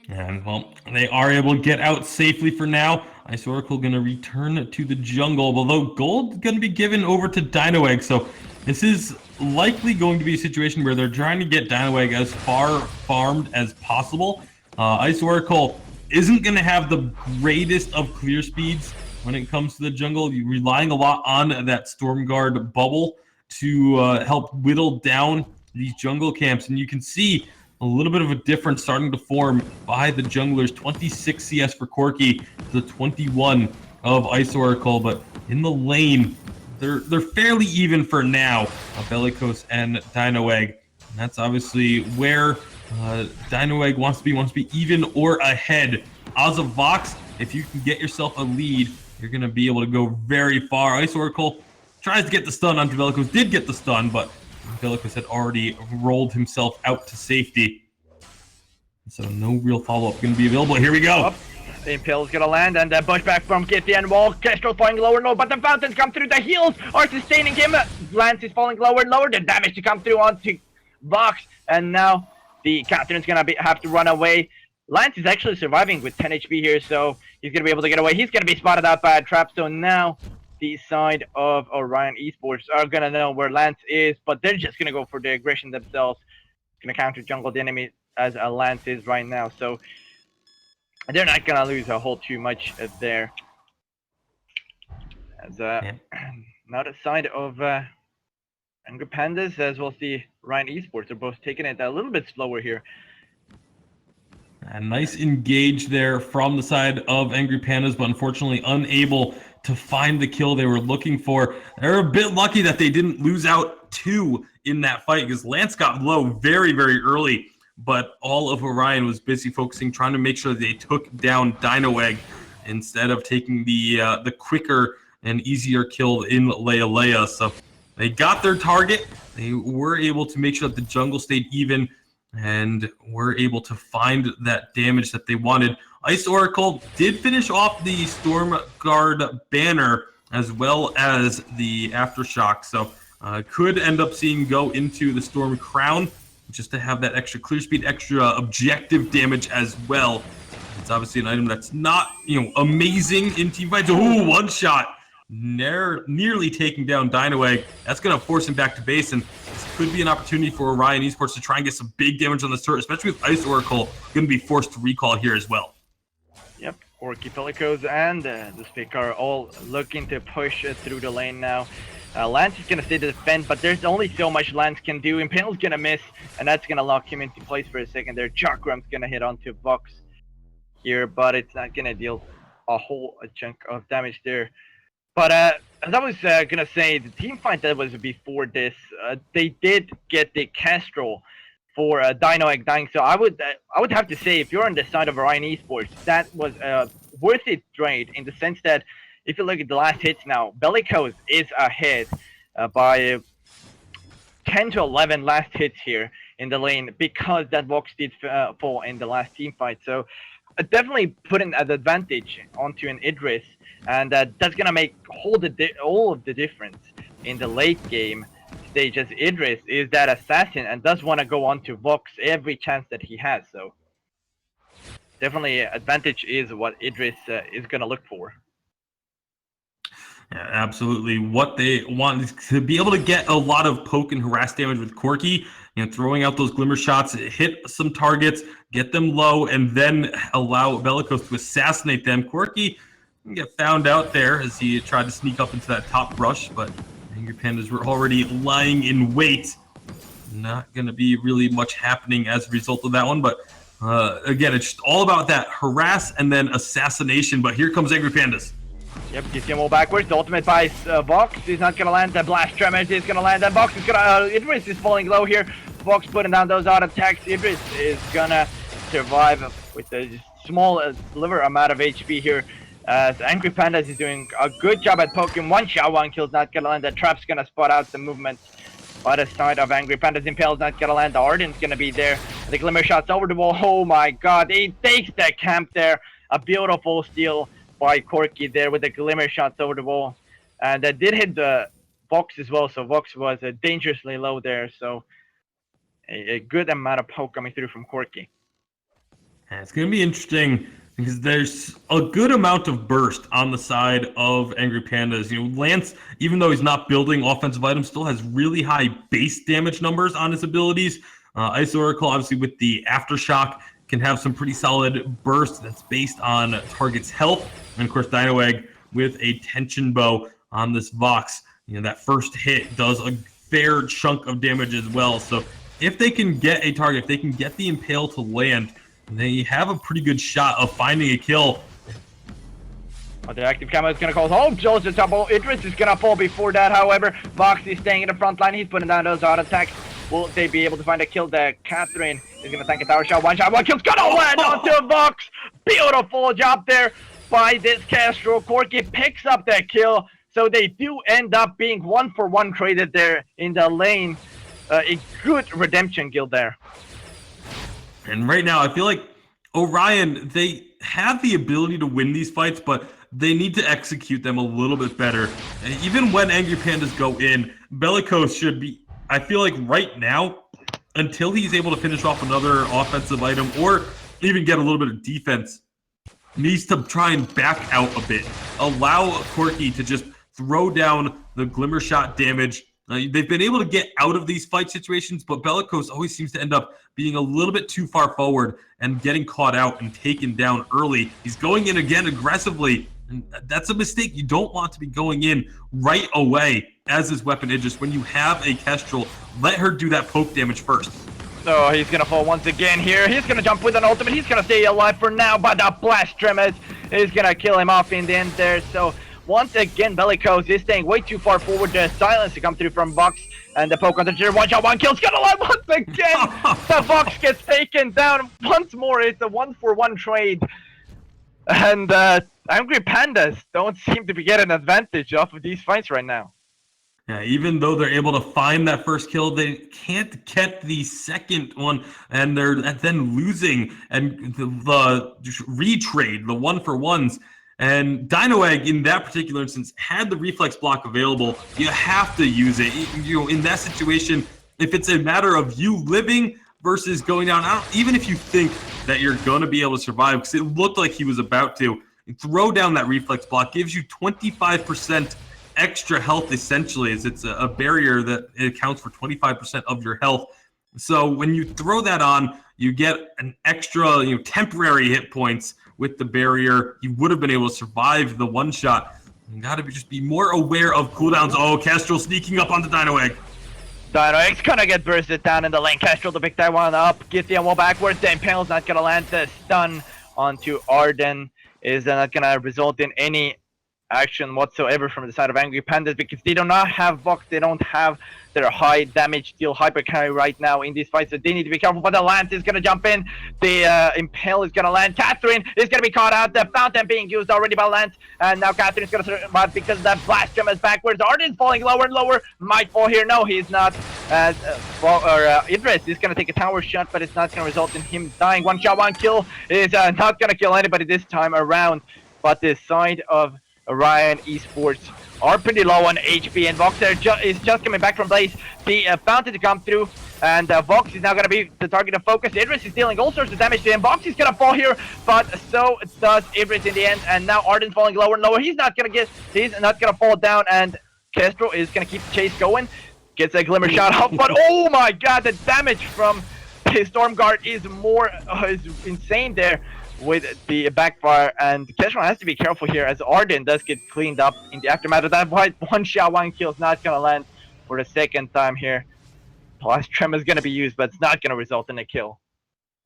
And well, they are able to get out safely for now. Ice Oracle going to return to the jungle, although gold going to be given over to Dino Egg. So this is likely going to be a situation where they're trying to get Dino Egg as far farmed as possible. Ice Oracle isn't going to have the greatest of clear speeds when it comes to the jungle. You're relying a lot on that Stormguard bubble to help whittle down these jungle camps, and you can see a little bit of a difference starting to form by the junglers. 26 CS for Corki, the 21 of Ice Oracle, but in the lane, they're fairly even for now. Bellicose and Dino Egg. And that's obviously where Dino Egg wants to be even or ahead. As a Vox, if you can get yourself a lead, you're going to be able to go very far. Ice Oracle tries to get the stun onto Bellicose, did get the stun, but Bellicose had already rolled himself out to safety. So no real follow-up going to be available. Here we go. Impale's gonna land, and pushback from Kitty and Wall. Kestrel falling lower, no, but the fountains come through. The heals are sustaining him. Lance is falling lower and lower. The damage to come through onto Vox, and now the Catherine's gonna have to run away. Lance is actually surviving with 10 HP here, so he's gonna be able to get away. He's gonna be spotted out by a trap, so now the side of Orion Esports are gonna know where Lance is, but they're just gonna go for the aggression themselves. Gonna counter jungle the enemy as Lance is right now, so they're not gonna lose a whole too much there. As now the side of Angry Pandas as well as the Orion Esports are both taking it a little bit slower here. A nice engage there from the side of Angry Pandas, but unfortunately unable to find the kill they were looking for. They're a bit lucky that they didn't lose out 2 in that fight, because Lance got low very, very early, but all of Orion was busy focusing, trying to make sure they took down Dino Egg instead of taking the quicker and easier kill in Leia. So they got their target. They were able to make sure that the jungle stayed even and were able to find that damage that they wanted. Ice Oracle did finish off the Stormguard banner as well as the Aftershock, so could end up seeing go into the Storm Crown just to have that extra clear speed, extra objective damage as well. It's obviously an item that's not, amazing in team fights. Oh, one shot! Nearly taking down Dino Egg. That's going to force him back to base, and this could be an opportunity for Orion Esports to try and get some big damage on the turret, especially with Ice Oracle going to be forced to recall here as well. Yep, Orky Pelicos and the Spick are all looking to push through the lane now. Lance is going to stay to defend, but there's only so much Lance can do. Impale's going to miss, and that's going to lock him into place for a second there. Chakram's going to hit onto Vox here, but it's not going to deal a whole chunk of damage there. But as I was gonna say, the team fight that was before this, they did get the Kestrel for Dino Egg dying. So I would have to say, if you're on the side of Orion Esports, that was a worth it trade in the sense that if you look at the last hits now, Bellicose is ahead by 10 to 11 last hits here in the lane because that Vox did fall in the last team fight. So definitely putting an advantage onto an Idris. And that's gonna make all of the difference in the late game stage, as Idris is that assassin and does want to go on to Vox every chance that he has. So definitely advantage is what Idris is gonna look for. Yeah, absolutely. What they want is to be able to get a lot of poke and harass damage with Corki, throwing out those glimmer shots, hit some targets, get them low, and then allow Bellicose to assassinate them. Corki get found out there as he tried to sneak up into that top brush, but Angry Pandas were already lying in wait. Not going to be really much happening as a result of that one, but again, it's just all about that harass and then assassination. But here comes Angry Pandas. Yep, gets him all backwards. The ultimate by Vox is not going to land. The blast tremors is going to land. And Vox is going to... Idris is falling low here. Vox putting down those auto attacks. Idris is going to survive with a small sliver amount of HP here. Angry Pandas is doing a good job at poking. One shot, one kill's not gonna land. The trap's gonna spot out the movement by the side of Angry Pandas. Impale's not gonna land. The Arden's gonna be there. The Glimmer shots over the wall. Oh my god, he takes the camp there. A beautiful steal by Corky there with the Glimmer shots over the wall. And that did hit the Vox as well, so Vox was dangerously low there. So a good amount of poke coming through from Corky. And it's going to be interesting because there's a good amount of burst on the side of Angry Pandas. You know, Lance, even though he's not building offensive items, still has really high base damage numbers on his abilities. Ice Oracle, obviously, with the Aftershock, can have some pretty solid burst that's based on target's health. And, of course, Dino Egg with a Tension Bow on this Vox. You know, that first hit does a fair chunk of damage as well. So if they can get a target, if they can get the Impale to land, they have a pretty good shot of finding a kill. Oh, the active camo is going to cause home. Joel's the double. Idris is going to fall before that, however. Vox is staying in the front line. He's putting down those auto attacks. Will they be able to find a kill there? Catherine is going to tank a tower shot. One shot, one kill's going to land onto Vox. Beautiful job there by this Castro. Corky picks up that kill. So they do end up being 1-for-1 traded there in the lane. A good redemption guild there. And right now, I feel like Orion, they have the ability to win these fights, but they need to execute them a little bit better. And even when Angry Pandas go in, Bellicose should be, I feel like right now, until he's able to finish off another offensive item or even get a little bit of defense, needs to try and back out a bit. Allow Corky to just throw down the Glimmer Shot damage. They've been able to get out of these fight situations, but Bellicose always seems to end up being a little bit too far forward and getting caught out and taken down early. He's going in again aggressively, and that's a mistake. You don't want to be going in right away as his weapon Idris. When you have a Kestrel, let her do that poke damage first. So he's going to fall once again here. He's going to jump with an ultimate. He's going to stay alive for now, but the blast Tremors is going to kill him off in the end there. So once again, Bellicose is staying way too far forward. The silence to come through from Vox, and the poke on the trigger. One shot, one kill. It's gonna land once again. The Vox gets taken down once more. It's a 1-for-1 trade, and Angry Pandas don't seem to be getting advantage off of these fights right now. Yeah, even though they're able to find that first kill, they can't get the second one, and they're then losing. And the retrade, the 1-for-1s. And Dino Egg, in that particular instance, had the reflex block available. You have to use it. You know, in that situation, if it's a matter of you living versus going down, even if you think that you're going to be able to survive, because it looked like he was about to, throw down that reflex block. Gives you 25% extra health, essentially, as it's a barrier that it accounts for 25% of your health. So when you throw that on, you get an extra, temporary hit points with the barrier. You would have been able to survive the one shot. You got to just be more aware of cooldowns. Oh, Kestrel sneaking up on the Dino Egg. Dino Egg's gonna get bursted down in the lane. Kestrel to pick that one up. Get the wall backwards. The Impale's not gonna land. The stun onto Arden is not gonna result in any action whatsoever from the side of Angry Pandas, because they do not have Vox, they don't have their high damage deal hyper carry right now in these fights, so they need to be careful. But the Lance is gonna jump in, the Impale is gonna land, Catherine is gonna be caught out, the Fountain being used already by Lance, and now Catherine is gonna survive because that blast jump is backwards. Arden's falling lower and lower, might fall here, no he's not, as Idris is gonna take a tower shot, but it's not gonna result in him dying. One shot, one kill is not gonna kill anybody this time around, but the side of Orion Esports are pretty low on HP, and Vox is just coming back from Blaze. The Fountain to come through, and Vox is now going to be the target of focus. Idris is dealing all sorts of damage to him. Vox is going to fall here, but so does Idris in the end, and now Arden's falling lower and lower. He's not going to fall down, and Kestrel is going to keep the chase going. Gets a Glimmer shot up, but oh my god, the damage from his Stormguard is is insane there with the backfire, and Kestrel has to be careful here as Arden does get cleaned up in the aftermath of that. One shot, one kill is not going to land for the second time here. Blast Trem is going to be used, but it's not going to result in a kill.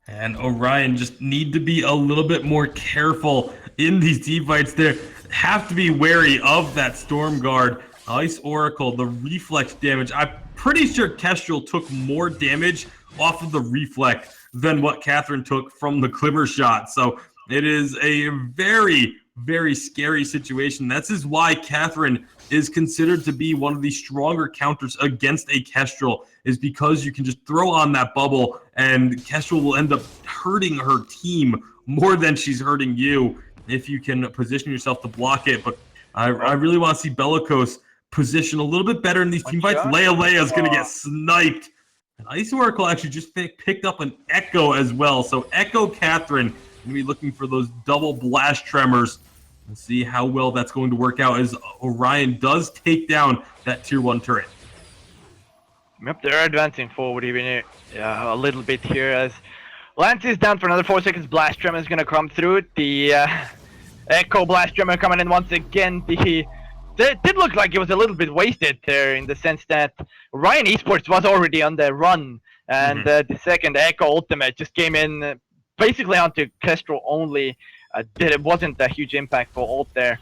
And Orion just need to be a little bit more careful in these team fights. They have to be wary of that Stormguard. Ice Oracle, the reflex damage. I'm pretty sure Kestrel took more damage off of the reflex than what Catherine took from the Glimmer shot. So it is a very very scary situation. This is why Catherine is considered to be one of the stronger counters against a Kestrel, is because you can just throw on that bubble and Kestrel will end up hurting her team more than she's hurting you if you can position yourself to block it. But I really want to see Bellicose position a little bit better in these team fights. Leia is going to get sniped. And Ice Oracle actually just picked up an Echo as well. So Echo Catherine going to be looking for those double blast tremors. Let's see how well that's going to work out as Orion does take down that tier 1 turret. Yep, they're advancing forward even a little bit here as Lance is down for another 4 seconds. Blast Tremor is going to come through. The Echo Blast Tremor coming in once again. It did look like it was a little bit wasted there in the sense that Ryan Esports was already on the run, and the second Echo Ultimate just came in basically onto Kestrel only. It wasn't a huge impact for ult there.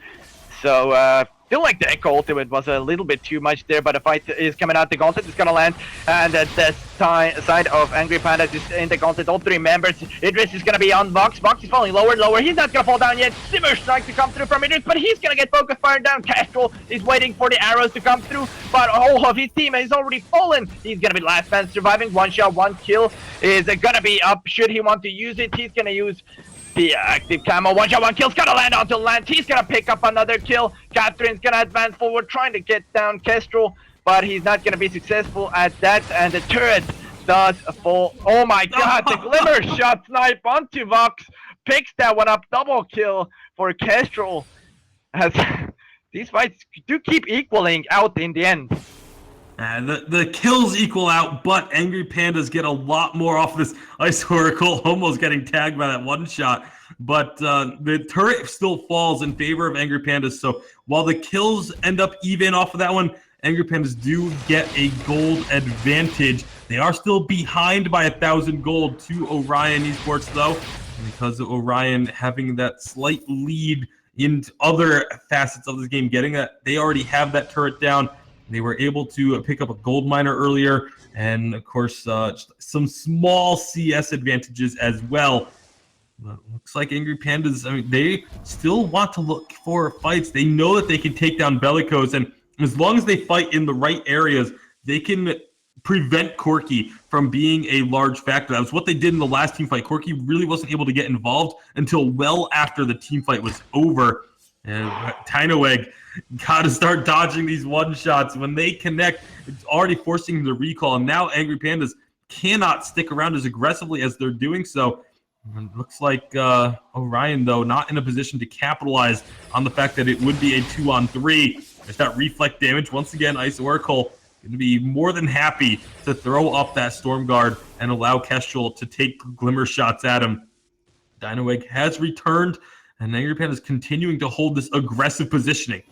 So feel like the Echo Ultimate was a little bit too much there, but the fight is coming out. The Gauntlet is gonna land, and at the side of Angry Panda is in the Gauntlet. All 3 members. Idris is gonna be on Vox. Vox is falling lower and lower. He's not gonna fall down yet. Simmer Strike to come through from Idris, but he's gonna get focus fired down. Kestrel is waiting for the arrows to come through, but all of his team is already fallen. He's gonna be last man surviving. 1 shot, 1 kill is gonna be up. Should he want to use it, he's gonna use the active camo. 1 shot, 1 kill's gonna land onto Lance. He's gonna pick up another kill. Catherine's gonna advance forward, trying to get down Kestrel, but he's not gonna be successful at that. And the turret does fall. Oh my god, the Glimmer shot snipe onto Vox. Picks that one up. Double kill for Kestrel. As these fights do keep equaling out in the end. The kills equal out, but Angry Pandas get a lot more off this Ice Oracle, almost getting tagged by that 1 shot. But the turret still falls in favor of Angry Pandas. So while the kills end up even off of that one, Angry Pandas do get a gold advantage. They are still behind by 1,000 gold to Orion Esports, though, because of Orion having that slight lead in other facets of this game, getting that they already have that turret down. They were able to pick up a gold miner earlier, and of course, some small CS advantages as well. But looks like Angry Pandas, I mean, they still want to look for fights. They know that they can take down Bellicose, and as long as they fight in the right areas, they can prevent Corki from being a large factor. That was what they did in the last team fight. Corki really wasn't able to get involved until well after the team fight was over. And Tinoegg got to start dodging these 1 shots. When they connect, it's already forcing them to recall. And now Angry Pandas cannot stick around as aggressively as they're doing so. It looks like Orion, though, not in a position to capitalize on the fact that it would be a 2-on-3. There's that reflect damage. Once again, Ice Oracle going to be more than happy to throw up that Storm Guard and allow Kestrel to take glimmer shots at him. Dinoegg has returned, and Angry Panda is continuing to hold this aggressive positioning.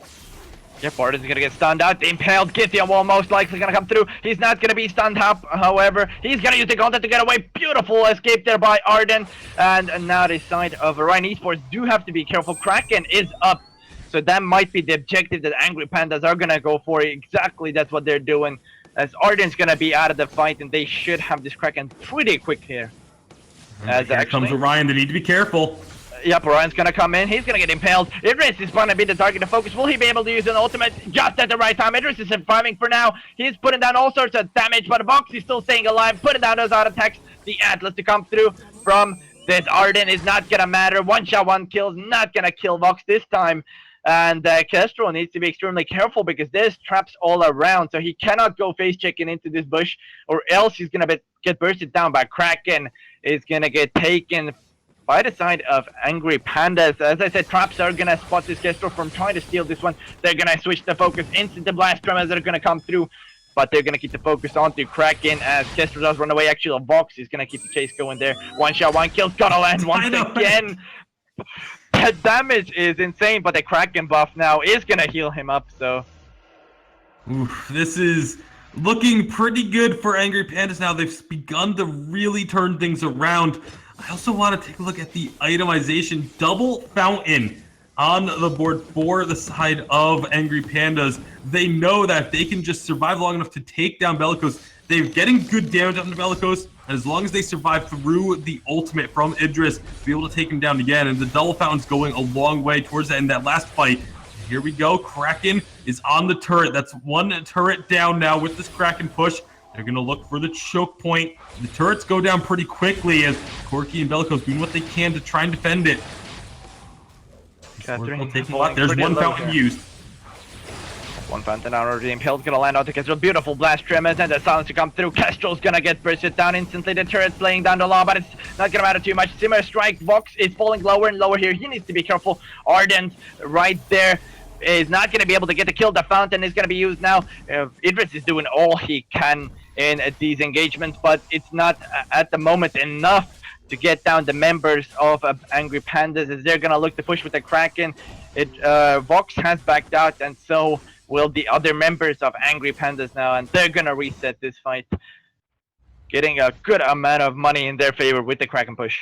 Yep, Arden's gonna get stunned out. The impaled Kithian will most likely gonna come through. He's not gonna be stunned up, however. He's gonna use the gauntlet to get away. Beautiful escape there by Arden. And now the side of Orion Esports do have to be careful. Kraken is up. So that might be the objective that Angry Pandas are gonna go for. Exactly, that's what they're doing. As Arden's gonna be out of the fight, and they should have this Kraken pretty quick here. As here comes Orion, they need to be careful. Yep, Orion's gonna come in. He's gonna get impaled. Idris is gonna be the target to focus. Will he be able to use an ultimate just at the right time? Idris is surviving for now. He's putting down all sorts of damage, but Vox is still staying alive, putting down those auto attacks. The Atlas to come through from this Arden is not gonna matter. 1 shot, 1 kill is not gonna kill Vox this time. And Kestrel needs to be extremely careful because there's traps all around, so he cannot go face checking into this bush, or else he's gonna get bursted down by Kraken. Is gonna get taken by the side of Angry Pandas. As I said, traps are gonna spot this Kestrel from trying to steal this one. They're gonna switch the focus. Instant blast tremors that are gonna come through, but they're gonna keep the focus onto Kraken as Kestrel does run away. Actually, Vox is gonna keep the chase going there. 1 shot, 1 kill, gotta land once again. The damage is insane, but the Kraken buff now is gonna heal him up, so. Oof, this is looking pretty good for Angry Pandas now. They've begun to really turn things around. I also want to take a look at the itemization. Double fountain on the board for the side of Angry Pandas. They know that if they can just survive long enough to take down Bellicose, they're getting good damage on the Bellicose. as long as they survive through the ultimate from Idris, be able to take him down again. And the double fountain's going a long way towards the end. That last fight. Here we go. Kraken is on the turret. That's one turret down now with this Kraken push. They're going to look for the choke point. The turrets go down pretty quickly as Corky and Bellicose doing what they can to try and defend it. Taking a lot. There's one fountain used. One fountain already impaled, gonna land onto Kestrel. Beautiful blast tremors and the silence to come through. Kestrel's gonna get bursted down instantly. The turret's laying down the law, but it's not gonna matter too much. Simmer strike. Vox is falling lower and lower here. He needs to be careful. Ardent right there is not gonna be able to get the kill. The fountain is gonna be used now. Idris is doing all he can in these engagements, but it's not at the moment enough to get down the members of Angry Pandas as they're gonna look to push with the Kraken. Vox has backed out, and so will the other members of Angry Pandas now, and they're gonna reset this fight, getting a good amount of money in their favor with the Kraken push.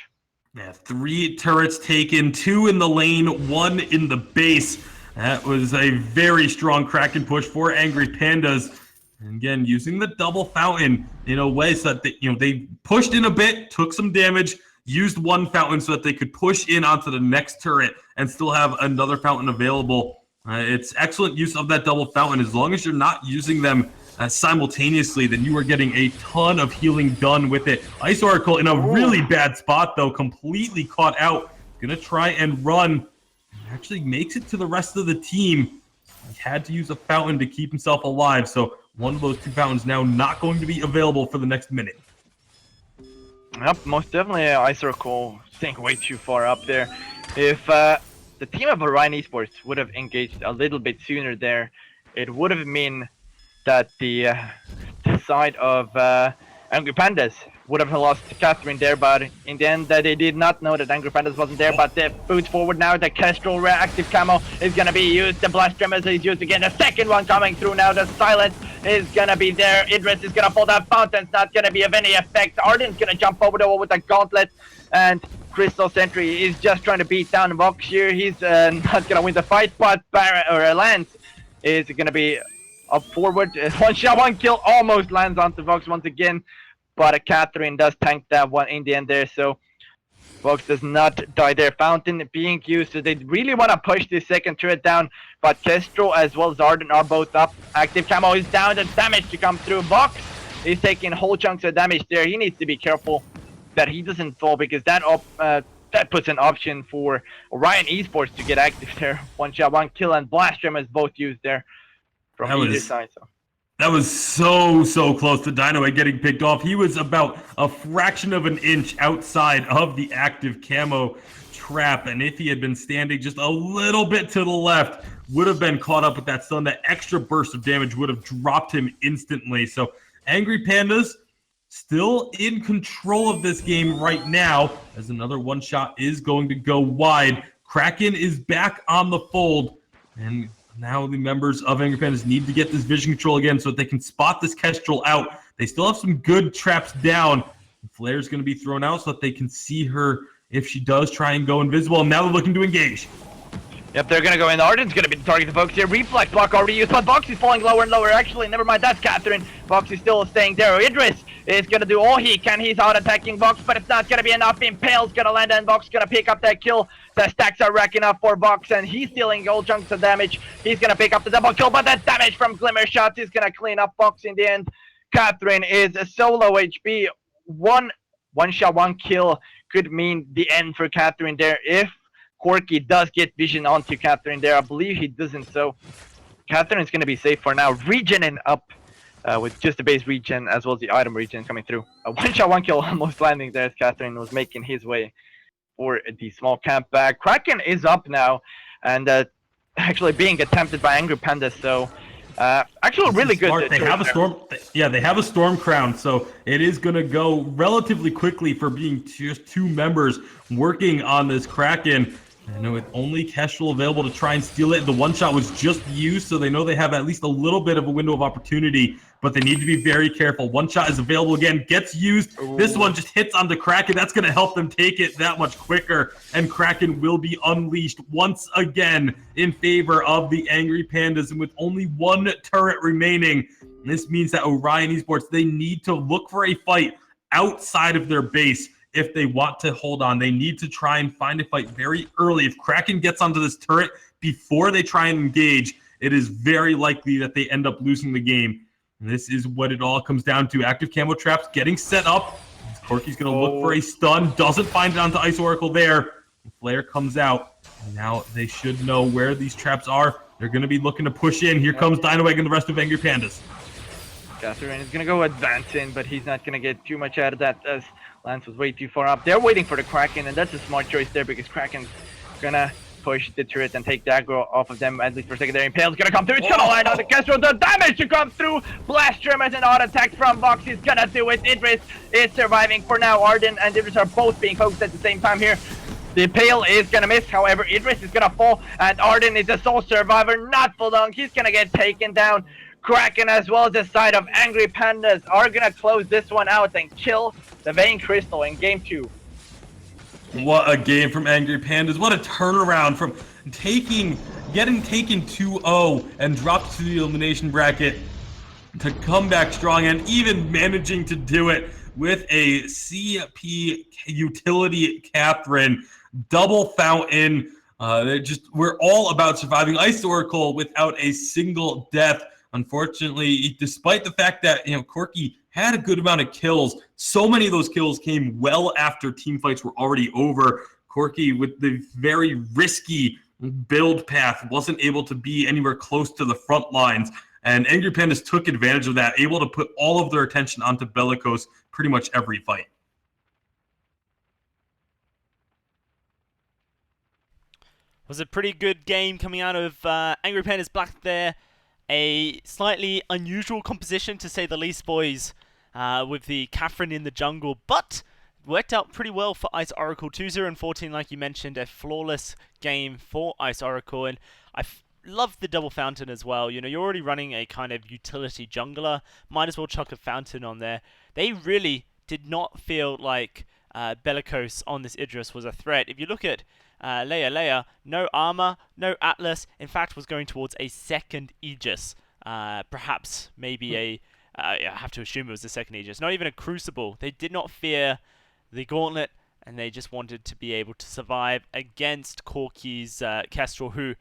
Yeah, 3 turrets taken, 2 in the lane, 1 in the base. That was a very strong Kraken push for Angry Pandas. And again, using the double fountain in a way so that they pushed in a bit, took some damage, used one fountain so that they could push in onto the next turret and still have another fountain available. It's excellent use of that double fountain. As long as you're not using them simultaneously, then you are getting a ton of healing done with it. Ice Oracle in a really bad spot, though, completely caught out. Gonna try and run. Actually makes it to the rest of the team. He had to use a fountain to keep himself alive, so one of those 2 fountains now not going to be available for the next minute. Yep, most definitely Ice Oracle staying way too far up there. If the team of Orion Esports would have engaged a little bit sooner there, it would have meant that the side of Angry Pandas would have lost Catherine there, but in the end they did not know that Angry Pandas wasn't there, but they boots forward now. The Kestrel reactive camo is gonna be used, the blast tremors is used again, the second one coming through now, the silence is gonna be there, Idris is gonna fall, that fountain's not gonna be of any effect, Arden's gonna jump over the wall with a gauntlet, and Crystal Sentry is just trying to beat down Vox here. He's not gonna win the fight, but Lance is gonna be up forward. One shot, one kill, almost lands onto Vox once again, but Catherine does tank that one in the end there, so Vox does not die there. Fountain being used, so they really want to push this second turret down, but Kestrel as well as Arden are both up. Active camo is down, the damage to come through. Vox is taking whole chunks of damage there. He needs to be careful that he doesn't fall, because that puts an option for Orion Esports to get active there. One shot, one kill, and blast tremors both used there from either side. So that was so close to Dynamite getting picked off. He was about a fraction of an inch outside of the active camo trap, and if he had been standing just a little bit to the left, would have been caught up with that stun. That extra burst of damage would have dropped him instantly. So Angry Pandas still in control of this game right now, as another one shot is going to go wide. Kraken is back on the fold, and now the members of Angry Pandas need to get this vision control again so that they can spot this Kestrel out. They still have some good traps down. Flare's going to be thrown out so that they can see her if she does try and go invisible, and now they're looking to engage. yep, they're gonna go in. Arden's gonna be the target to Vox here. Reflex block already used, but Vox is falling lower and lower. Actually, never mind, that's Catherine. Vox is still staying there. Idris is gonna do all he can. He's out attacking Vox, but it's not gonna be enough. Impale's gonna land, and Vox gonna pick up that kill. The stacks are racking up for Vox, and he's dealing all chunks of damage. He's gonna pick up the double kill, but that damage from Glimmer shots is gonna clean up Vox in the end. Catherine is a solo HP. One shot, one kill could mean the end for Catherine there. If Corky does get vision onto Catherine there, I believe he doesn't, so Catherine's going to be safe for now. Regening up with just the base regen as well as the item regen coming through. A one shot, one kill almost landing there as Catherine was making his way for the small camp back. Kraken is up now and actually being attempted by Angry Panda, so actually really good. They have a storm. Yeah, they have a storm crown, so it is going to go relatively quickly for being just 2 members working on this Kraken. I know it's only Kestrel available to try and steal it. The one shot was just used, so they know they have at least a little bit of a window of opportunity, but they need to be very careful. One shot is available again, gets used. Ooh. This one just hits on the Kraken. That's going to help them take it that much quicker, and Kraken will be unleashed once again in favor of the Angry Pandas. And with only 1 turret remaining, this means that Orion Esports, they need to look for a fight outside of their base if they want to hold on. They need to try and find a fight very early. If Kraken gets onto this turret before they try and engage, it is very likely that they end up losing the game. And this is what it all comes down to. Active camo traps getting set up. Corky's going to look for a stun. Doesn't find it onto Ice Oracle there. The flare comes out. And now they should know where these traps are. They're going to be looking to push in. Here comes Dynaweg and the rest of Angry Pandas. Catherine is gonna go advancing, but he's not gonna get too much out of that as Lance was way too far up. They're waiting for the Kraken, and that's a smart choice there because Kraken's gonna push the turret and take the aggro off of them, at least for a second. Their Impale's gonna come through. It's gonna land on the Castro. The damage to come through. Blast Germ as an auto attack from Box. He's gonna do it. Idris is surviving for now. Arden and Idris are both being hooked at the same time here. The Impale is gonna miss, however, Idris is gonna fall, and Arden is a sole survivor, not for long. He's gonna get taken down. Kraken, as well as the side of Angry Pandas, are gonna close this one out and kill the Vein Crystal in game 2. What a game from Angry Pandas. What a turnaround from getting taken 2-0 and dropped to the elimination bracket to come back strong and even managing to do it with a CP utility Catherine, double fountain. We're all about surviving. Ice Oracle without a single death. Unfortunately, despite the fact that Corky had a good amount of kills, so many of those kills came well after team fights were already over. Corky, with the very risky build path, wasn't able to be anywhere close to the front lines. And Angry Pandas took advantage of that, able to put all of their attention onto Bellicose pretty much every fight. Was a pretty good game coming out of Angry Pandas Black there. A slightly unusual composition, to say the least, boys, with the Catherine in the jungle, but worked out pretty well for Ice Oracle. 2-0 and 14, like you mentioned, a flawless game for Ice Oracle, and I love the double fountain as well. You're already running a kind of utility jungler, might as well chuck a fountain on there. They really did not feel like Bellicose on this Idris was a threat. If you look at Leia, no armor, no Atlas, in fact was going towards a second Aegis. Perhaps, maybe I have to assume it was the second Aegis, not even a Crucible. They did not fear the Gauntlet, and they just wanted to be able to survive against Corky's Kestrel, who,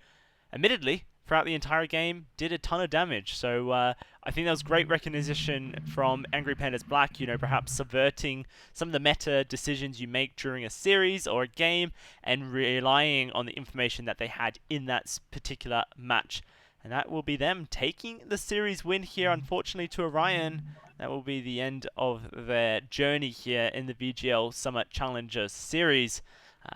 admittedly, throughout the entire game, did a ton of damage. So I think that was great recognition from Angry Pandas Black, perhaps subverting some of the meta decisions you make during a series or a game and relying on the information that they had in that particular match. And that will be them taking the series win here, unfortunately, to Orion. That will be the end of their journey here in the VGL Summer Challenger Series.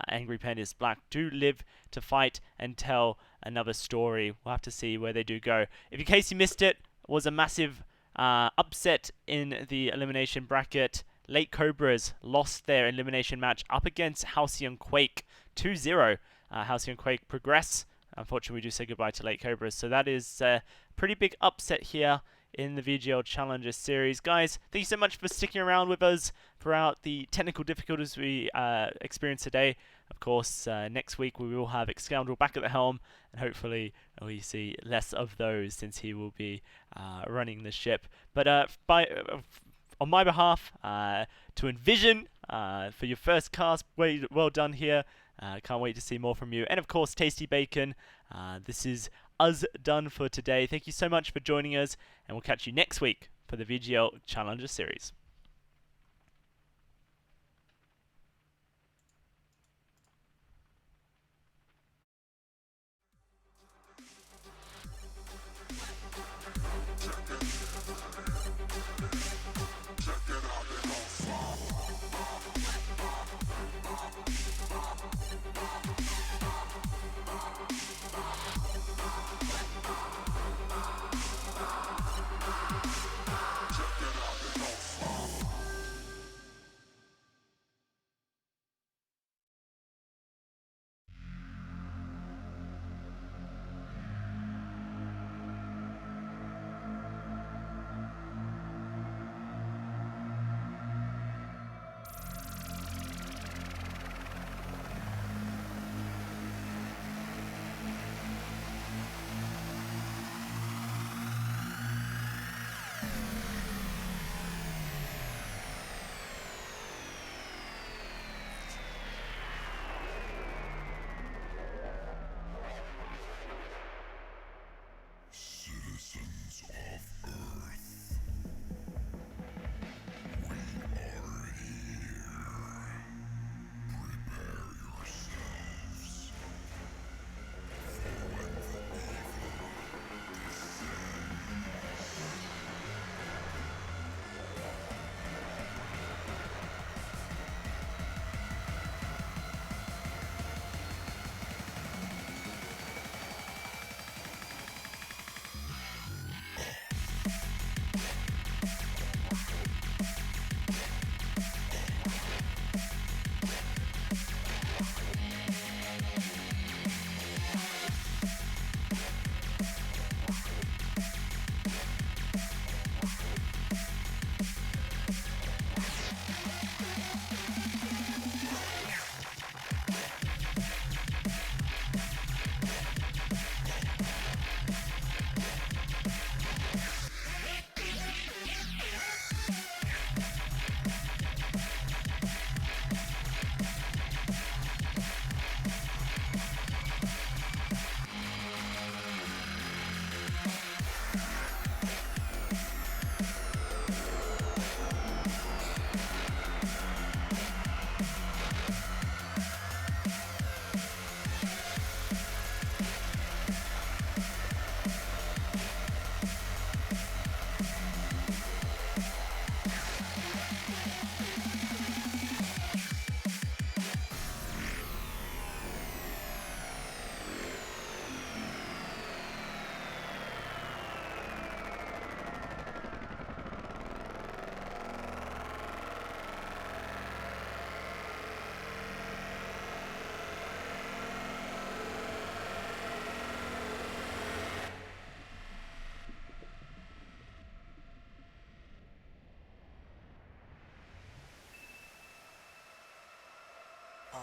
Angry Pandas Black do live to fight and tell another story. We'll have to see where they do go. If in case you missed it, was a massive upset in the elimination bracket. Late Cobras lost their elimination match up against Halcyon Quake 2-0. Halcyon Quake progress. Unfortunately, we do say goodbye to Late Cobras. So that is a pretty big upset here in the VGL Challenger Series. Guys, thank you so much for sticking around with us throughout the technical difficulties we experienced today. Of course, next week we will have Excoundrel back at the helm, and hopefully we see less of those since he will be running the ship. But on my behalf, to Envision, for your first cast, well done here. Can't wait to see more from you. And of course, Tasty Bacon, this is us done for today. Thank you so much for joining us, and we'll catch you next week for the VGL Challenger Series.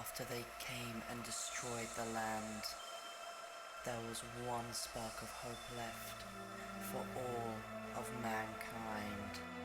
after they came and destroyed the land, there was one spark of hope left for all of mankind.